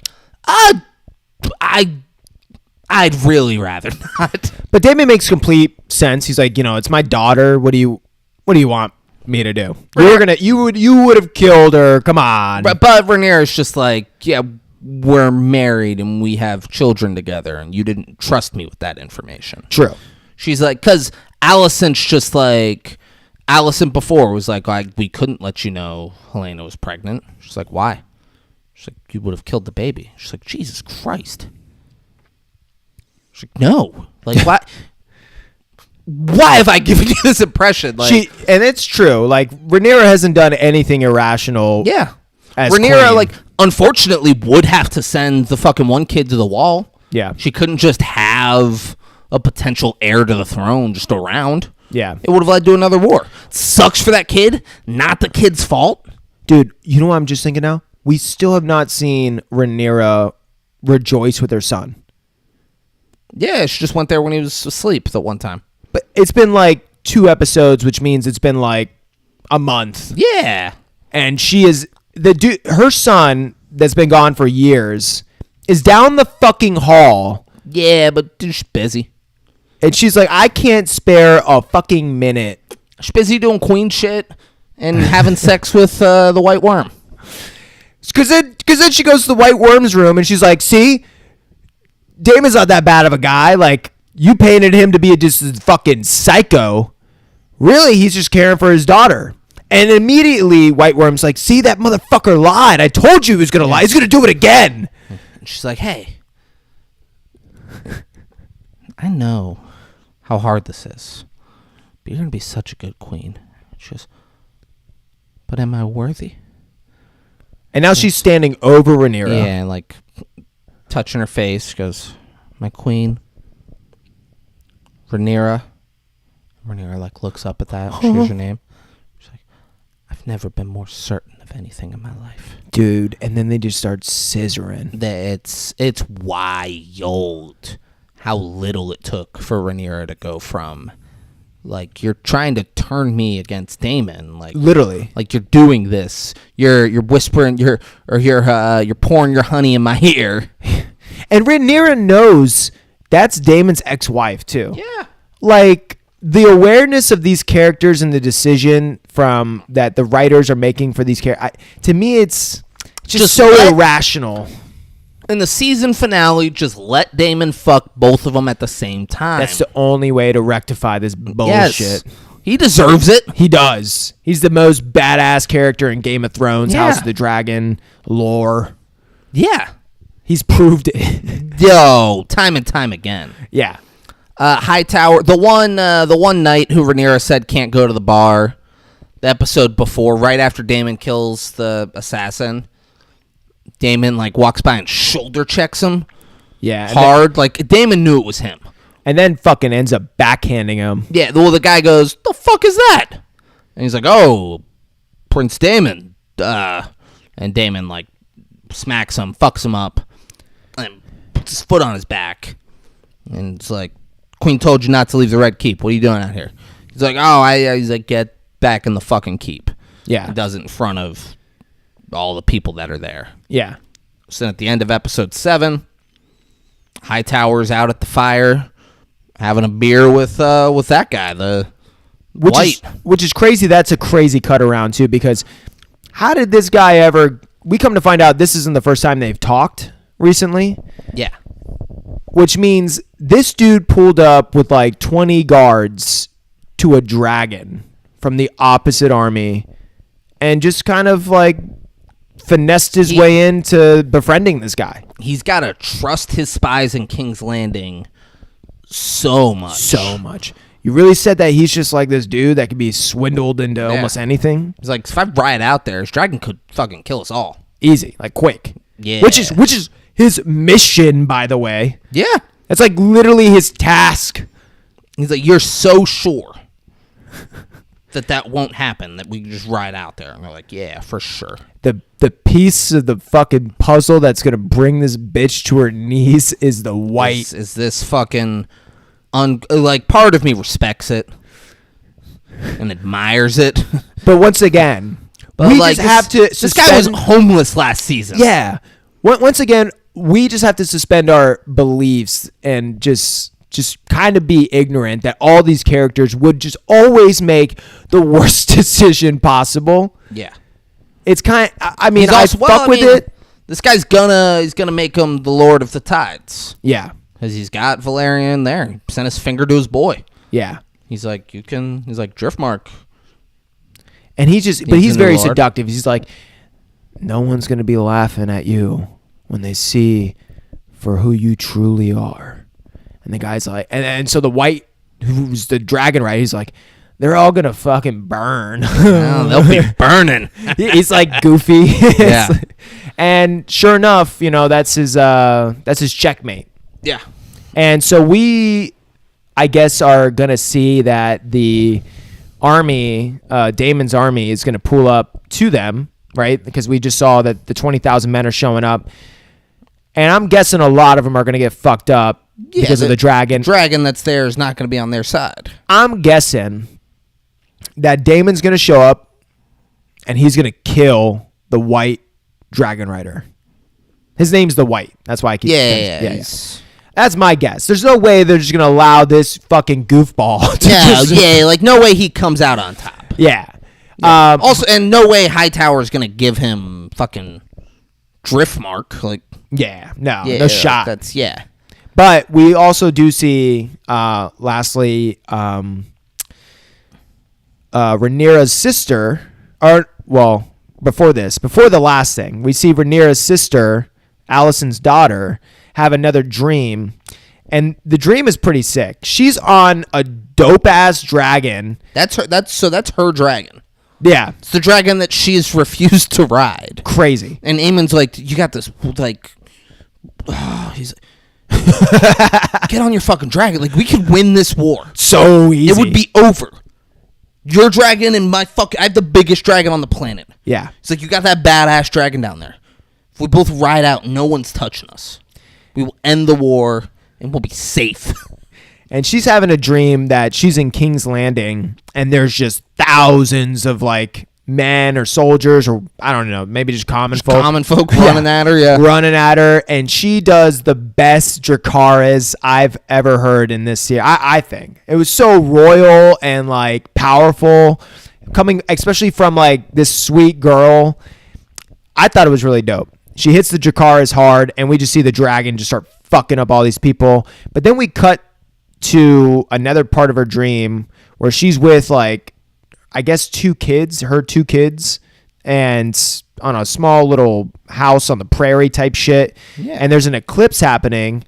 I'd really rather not. But Damon makes complete sense. He's like, it's my daughter. What do you want me to do? You would have killed her. Come on. But Rhaenyra's just like, yeah, we're married and we have children together, and you didn't trust me with that information. True. She's like, because Alicent's just like, Alicent before was like, we couldn't let you know Helaena was pregnant. She's like, why? She's like, you would have killed the baby. She's like, Jesus Christ. She's like, no. Like, why? Why have I given you this impression? Like, and it's true. Like, Rhaenyra hasn't done anything irrational. Yeah. As Rhaenyra, queen. like, unfortunately, would have to send the fucking one kid to the wall. Yeah. She couldn't just have a potential heir to the throne just around. Yeah. It would have led to another war. Sucks for that kid. Not the kid's fault. Dude, you know what I'm just thinking now? We still have not seen Rhaenyra rejoice with her son. Yeah, she just went there when he was asleep the one time. But it's been like 2 episodes, which means it's been like a month. Yeah. And she is her son that's been gone for years is down the fucking hall. Yeah, but she's busy. And she's like, I can't spare a fucking minute. She's busy doing queen shit and having sex with the White Worm. Because then she goes to the White Worm's room and she's like, see, Damon's not that bad of a guy. Like, you painted him to be just a fucking psycho. Really, he's just caring for his daughter. And immediately, White Worm's like, see, that motherfucker lied. I told you he was going to lie. He's going to do it again. And she's like, hey, I know how hard this is, but you're going to be such a good queen. She goes, but am I worthy? And now she's standing over Rhaenyra. Yeah, and like touching her face. She goes, my queen, Rhaenyra. Rhaenyra like looks up at that. She hears her name. She's like, I've never been more certain of anything in my life. Dude, and then they just start scissoring. It's wild how little it took for Rhaenyra to go from, like, you're trying to turn me against Daemon, like Literally. like you're doing this, you're whispering, you're pouring your honey in my ear. And Rhaenyra knows that's Daemon's ex-wife too. Yeah. Like, the awareness of these characters and the decision from that the writers are making for these characters, to me, it's just so irrational. In the season finale, just let Daemon fuck both of them at the same time. That's the only way to rectify this bullshit. Yes. He deserves it. He does. He's the most badass character in Game of Thrones, Yeah. House of the Dragon, lore. Yeah. He's proved it. Yo, time and time again. Yeah. Hightower, the one knight who Rhaenyra said can't go to the bar, the episode before, right after Daemon kills the assassin, Daemon like walks by and shoulder checks him. Yeah. Hard. Like, Daemon knew it was him. And then fucking ends up backhanding him. Yeah, well, the guy goes, the fuck is that? And he's like, oh, Prince Daemon. And Daemon, like, smacks him, fucks him up, and puts his foot on his back. And it's like, Queen told you not to leave the Red Keep. What are you doing out here? He's like, he's like, get back in the fucking keep. Yeah. He does it in front of all the people that are there. Yeah. So at the end of episode 7, Hightower's out at the fire having a beer with that guy, the White. Which is crazy. That's a crazy cut around too, because how did this guy ever... We come to find out this isn't the first time they've talked recently. Yeah. Which means this dude pulled up with like 20 guards to a dragon from the opposite army and just kind of like finessed his way into befriending this guy. He's got to trust his spies in King's Landing so much. So much. You really said that he's just like this dude that could be swindled into almost anything? He's like, if I ride out there, this dragon could fucking kill us all. Easy, like quick. Yeah. Which is his mission, by the way. Yeah. That's like literally his task. He's like, you're so sure that won't happen, that we can just ride out there. And they're like, yeah, for sure. The piece of the fucking puzzle that's going to bring this bitch to her knees is the White. Is this fucking... like, part of me respects it and admires it. But once again, we like, just have to... This guy was homeless last season. Yeah. Once again, we just have to suspend our beliefs and just kind of be ignorant that all these characters would just always make the worst decision possible. Yeah. It's kind of, I mean, I fuck with it. This guy's he's gonna make him the Lord of the Tides. Yeah. Because he's got Valerian there. He sent his finger to his boy. Yeah. He's like, Driftmark. And he's very seductive. He's like, no one's going to be laughing at you when they see for who you truly are. And the guy's like, and so the white, who's the dragon rider, he's like, they're all going to fucking burn. Oh, they'll be burning. He's like goofy. Yeah. And sure enough, that's his checkmate. Yeah. And so we, I guess, are going to see that the army, Daemon's army, is going to pull up to them, right? Because we just saw that the 20,000 men are showing up. And I'm guessing a lot of them are going to get fucked up because of the dragon. Dragon that's there is not going to be on their side. I'm guessing that Daemon's going to show up and he's going to kill the white dragon rider. His name's the White. That's why I keep saying yeah. That's my guess. There's no way they're just going to allow this fucking goofball to like no way he comes out on top. Yeah. Also, and no way Hightower is going to give him fucking Driftmark. Like, no shot. That's But we also do see, lastly, Rhaenyra's sister, before the last thing, we see Rhaenyra's sister, Alicent's daughter, have another dream, and the dream is pretty sick. She's on a dope ass dragon. That's her dragon. Yeah, it's the dragon that she's refused to ride. Crazy. And Aemon's like, you got this, like, he's get on your fucking dragon. Like, we could win this war so easy. It would be over. Your dragon and I have the biggest dragon on the planet. Yeah. It's like, you got that badass dragon down there. If we both ride out, no one's touching us. We will end the war and we'll be safe. And she's having a dream that she's in King's Landing and there's just thousands of like men or soldiers or I don't know, maybe just common folk running at her, running at her, and she does the best Dracarys I've ever heard in this series. I think it was so royal and like powerful, coming especially from like this sweet girl. I thought it was really dope. She hits the Dracarys hard, and we just see the dragon just start fucking up all these people. But then we cut to another part of her dream where she's with like, I guess her two kids, and on a small little house on the prairie type shit. Yeah. And there's an eclipse happening.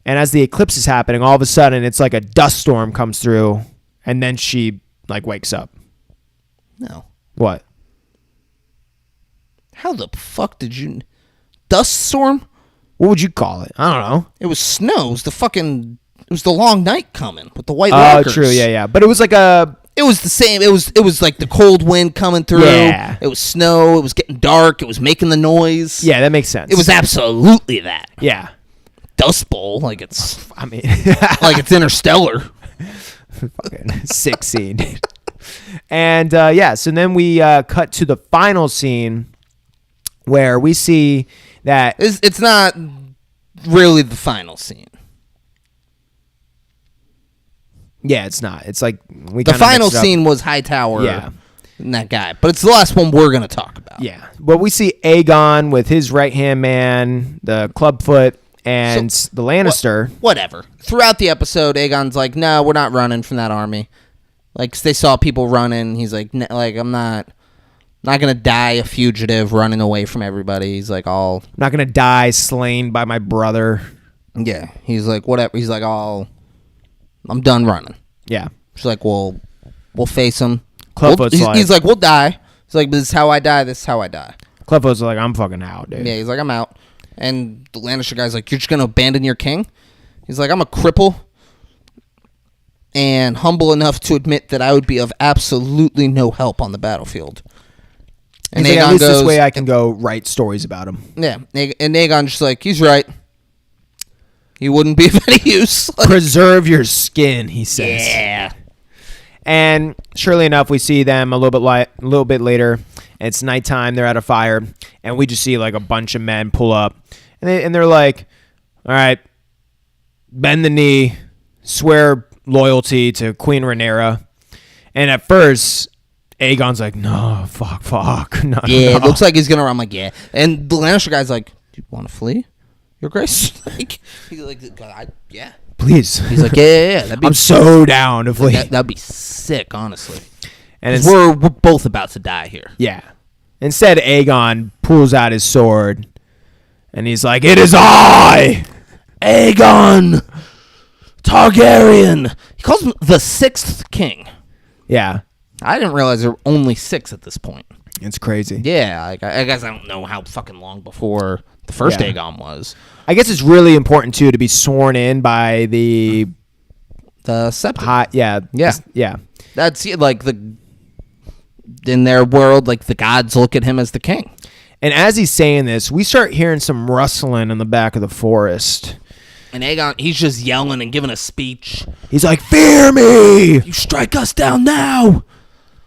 And as the eclipse is happening, all of a sudden it's like a dust storm comes through, and then she like wakes up. No. What? How the fuck did you... Dust storm? What would you call it? I don't know. It was snow. It was the long night coming with the white walkers. Oh, true. Yeah. But it was like It was the same. It was like the cold wind coming through. Yeah. It was snow. It was getting dark. It was making the noise. Yeah, that makes sense. It was absolutely that. Yeah. Dust Bowl, like it's... I mean... like it's Interstellar. Fucking sick scene. And, so then we cut to the final scene where we see that... It's not really the final scene. Yeah, it's not. It's like... The final scene was Hightower and that guy. But it's the last one we're going to talk about. Yeah. Well, we see Aegon with his right-hand man, the Clubfoot, and the Lannister. Whatever. Throughout the episode, Aegon's like, no, we're not running from that army. Like, they saw people running. He's like, I'm not going to die a fugitive running away from everybody. He's like, I'm not going to die slain by my brother. Yeah. He's like, whatever. He's like, I'm done running. Yeah. She's like, well, we'll face him. He's like, we'll die. He's like, this is how I die. This is how I die. Clubfoot's like, I'm fucking out, dude. Yeah, he's like, I'm out. And the Lannister guy's like, you're just going to abandon your king? He's like, I'm a cripple and humble enough to admit that I would be of absolutely no help on the battlefield. And Aegon at least goes, this way I can go write stories about him. Yeah, and Aegon's just like, he's right. He wouldn't be of any use. Preserve your skin, he says. Yeah. And surely enough, we see them a little bit later. It's nighttime. They're at a fire, and we just see like a bunch of men pull up, And they're like, all right, bend the knee, swear loyalty to Queen Rhaenyra. And at first, Aegon's like, no, fuck. No, Yeah, no. it looks like he's going to run. I'm like, yeah. And the Lannister guy's like, do you want to flee, Your Grace? He's like, yeah. Please. He's like, yeah. That'd be, I'm so down to flee. that'd be sick, honestly. And we're both about to die here. Yeah. Instead, Aegon pulls out his sword, and he's like, it is I, Aegon Targaryen. He calls him the 6th king. Yeah. I didn't realize there were only 6 at this point. It's crazy. Yeah, I guess I don't know how fucking long before the first Aegon was. I guess it's really important, too, to be sworn in by the Septon. Yeah. That's like in their world, like the gods look at him as the king. And as he's saying this, we start hearing some rustling in the back of the forest. And Aegon, he's just yelling and giving a speech. He's like, fear me! You strike us down now,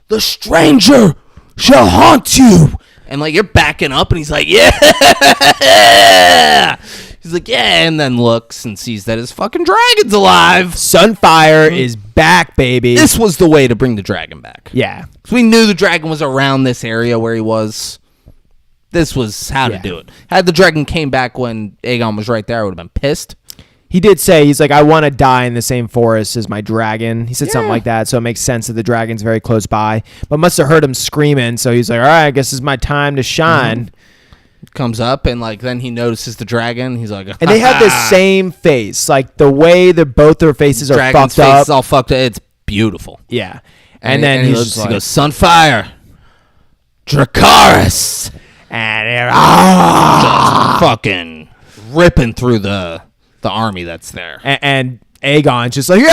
the stranger shall haunt you. And like you're backing up, and he's like, yeah. He's like, yeah, and then looks and sees that his fucking dragon's alive. Sunfire is back, baby. This was the way to bring the dragon back. Yeah. So we knew the dragon was around this area where he was. This was how to do it. Had the dragon came back when Aegon was right there, I would have been pissed. He did say, he's like, I want to die in the same forest as my dragon. He said something like that, so it makes sense that the dragon's very close by. But must have heard him screaming, so he's like, all right, I guess it's my time to shine. Comes up, and like then he notices the dragon. He's like, And they have the same face. Like, the way that both their faces are Dragon's fucked face up. is all fucked up. It's beautiful. Yeah. And then he he's looks, just he like, goes, Sunfire, Dracarys. and Just fucking ripping through the army that's there. and Aegon's just like, he's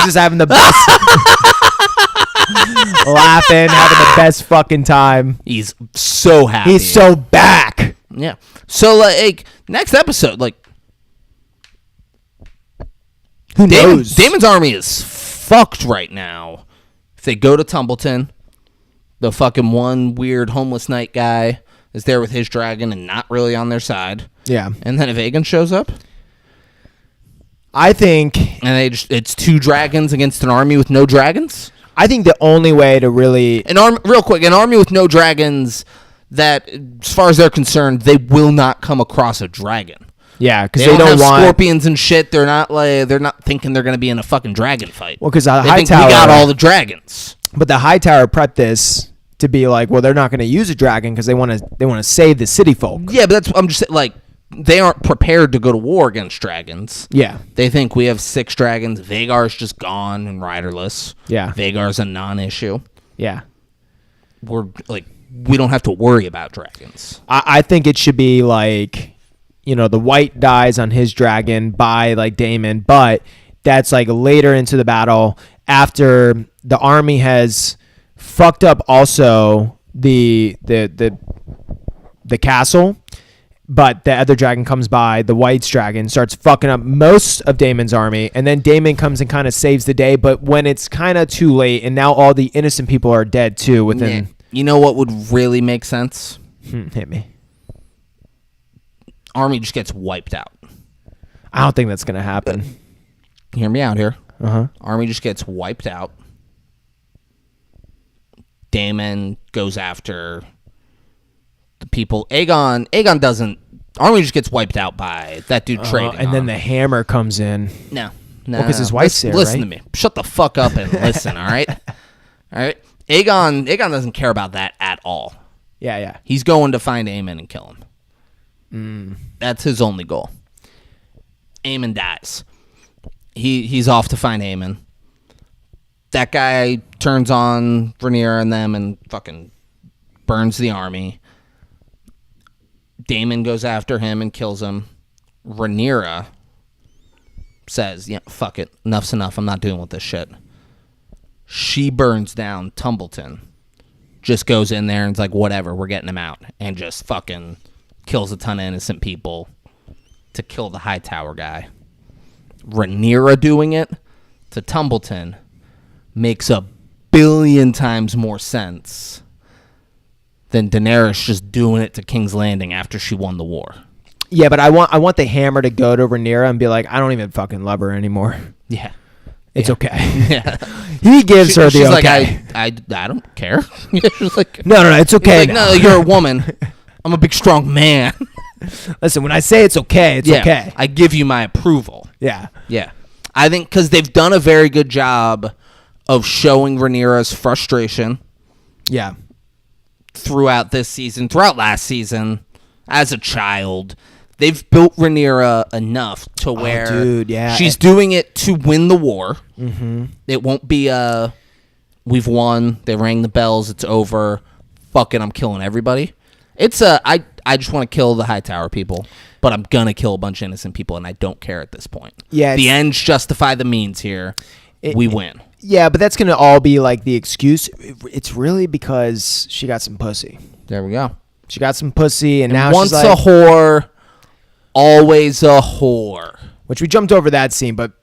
just having the best, laughing, having the best fucking time. He's so happy. He's so back. Yeah. So like next episode, like Who knows? Daemon's army is fucked right now. If they go to Tumbleton, the fucking one weird homeless knight guy is there with his dragon and not really on their side. Yeah. And then if Aegon shows up, I think it's 2 dragons against an army with no dragons. the only way to really An army with no dragons that, as far as they're concerned, they will not come across a dragon. Yeah, because They they don't don't have want scorpions and shit. They're not thinking they're going to be in a fucking dragon fight. Well, because the they high think tower we got all the dragons. But the high tower prepped this to be like, well, they're not going to use a dragon because they want to save the city folk. Yeah, but I'm just like, they aren't prepared to go to war against dragons. Yeah. They think we have 6 dragons. Vhagar's just gone and riderless. Yeah. Vhagar's a non-issue. Yeah. We don't have to worry about dragons. I think it should be like, the white dies on his dragon by like Daemon, but that's like later into the battle after the army has fucked up also the castle, but the other dragon comes by, the white's dragon starts fucking up most of Daemon's army, and then Daemon comes and kind of saves the day, but when it's kind of too late and now all the innocent people are dead too within. You know what would really make sense? Hit me. Army just gets wiped out. I don't think that's gonna happen. Hear me out here. Uh-huh. Army just gets wiped out. Daemon goes after the people. Aegon doesn't. Army just gets wiped out by that dude trading. And then the hammer comes in. No. Because his wife's there, Listen right? to me. Shut the fuck up and listen, all right? All right? Aegon doesn't care about that at all. Yeah. He's going to find Aemon and kill him. That's his only goal. Aemon dies. He's off to find Aemon. That guy turns on Rhaenyra and them and fucking burns the army. Daemon goes after him and kills him. Rhaenyra says, yeah, fuck it. Enough's enough. I'm not dealing with this shit. She burns down Tumbleton. Just goes in there and is like, whatever, we're getting him out. And just fucking kills a ton of innocent people to kill the high tower guy. Rhaenyra doing it to Tumbleton makes 1 billion times more sense than Daenerys just doing it to King's Landing after she won the war. Yeah, but I want the Hammer to go to Rhaenyra and be like, I don't even fucking love her anymore. Yeah. It's okay. Yeah. He gives her the she's okay. like, I don't care. She's like, no, it's okay. Like, no, you're a woman. I'm a big, strong man. Listen, when I say it's okay, it's okay. I give you my approval. Yeah. Yeah. I think because they've done a very good job of showing Rhaenyra's frustration. Yeah. Throughout this season, throughout last season, as a child. They've built Rhaenyra enough to where she's doing it to win the war. Mm-hmm. It won't be we've won, they rang the bells, it's over, fuck it, I'm killing everybody. It's I just want to kill the Hightower people, but I'm going to kill a bunch of innocent people, and I don't care at this point. Yeah, the ends justify the means here. We win. Yeah, but that's going to all be like the excuse. It's really because she got some pussy. There we go. She got some pussy, and now once she's like, a whore, always a whore. Which we jumped over that scene, but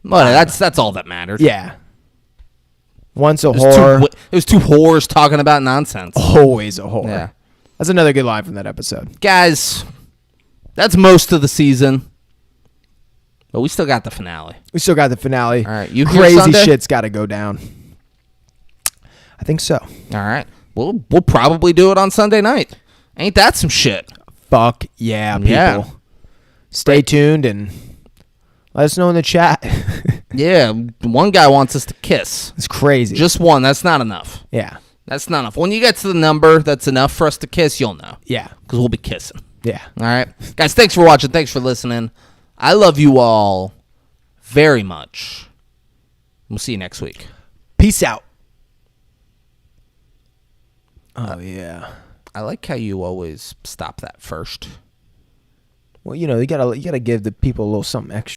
that's all that mattered. Yeah. Once a whore. It was two whores talking about nonsense. Always a whore. Yeah. That's another good line from that episode. Guys, that's most of the season. But we still got the finale. We still got the finale. All right. You Crazy Sunday? Shit's got to go down. I think so. All right. We'll probably do it on Sunday night. Ain't that some shit? Fuck yeah, people. Yeah. Stay tuned and let us know in the chat. Yeah. One guy wants us to kiss. It's crazy. Just one. That's not enough. Yeah. That's not enough. When you get to the number that's enough for us to kiss, you'll know. Yeah. Because we'll be kissing. Yeah. All right. Guys, thanks for watching. Thanks for listening. I love you all very much. We'll see you next week. Peace out. Oh, yeah. I like how you always stop that first. Well, you know, you gotta give the people a little something extra.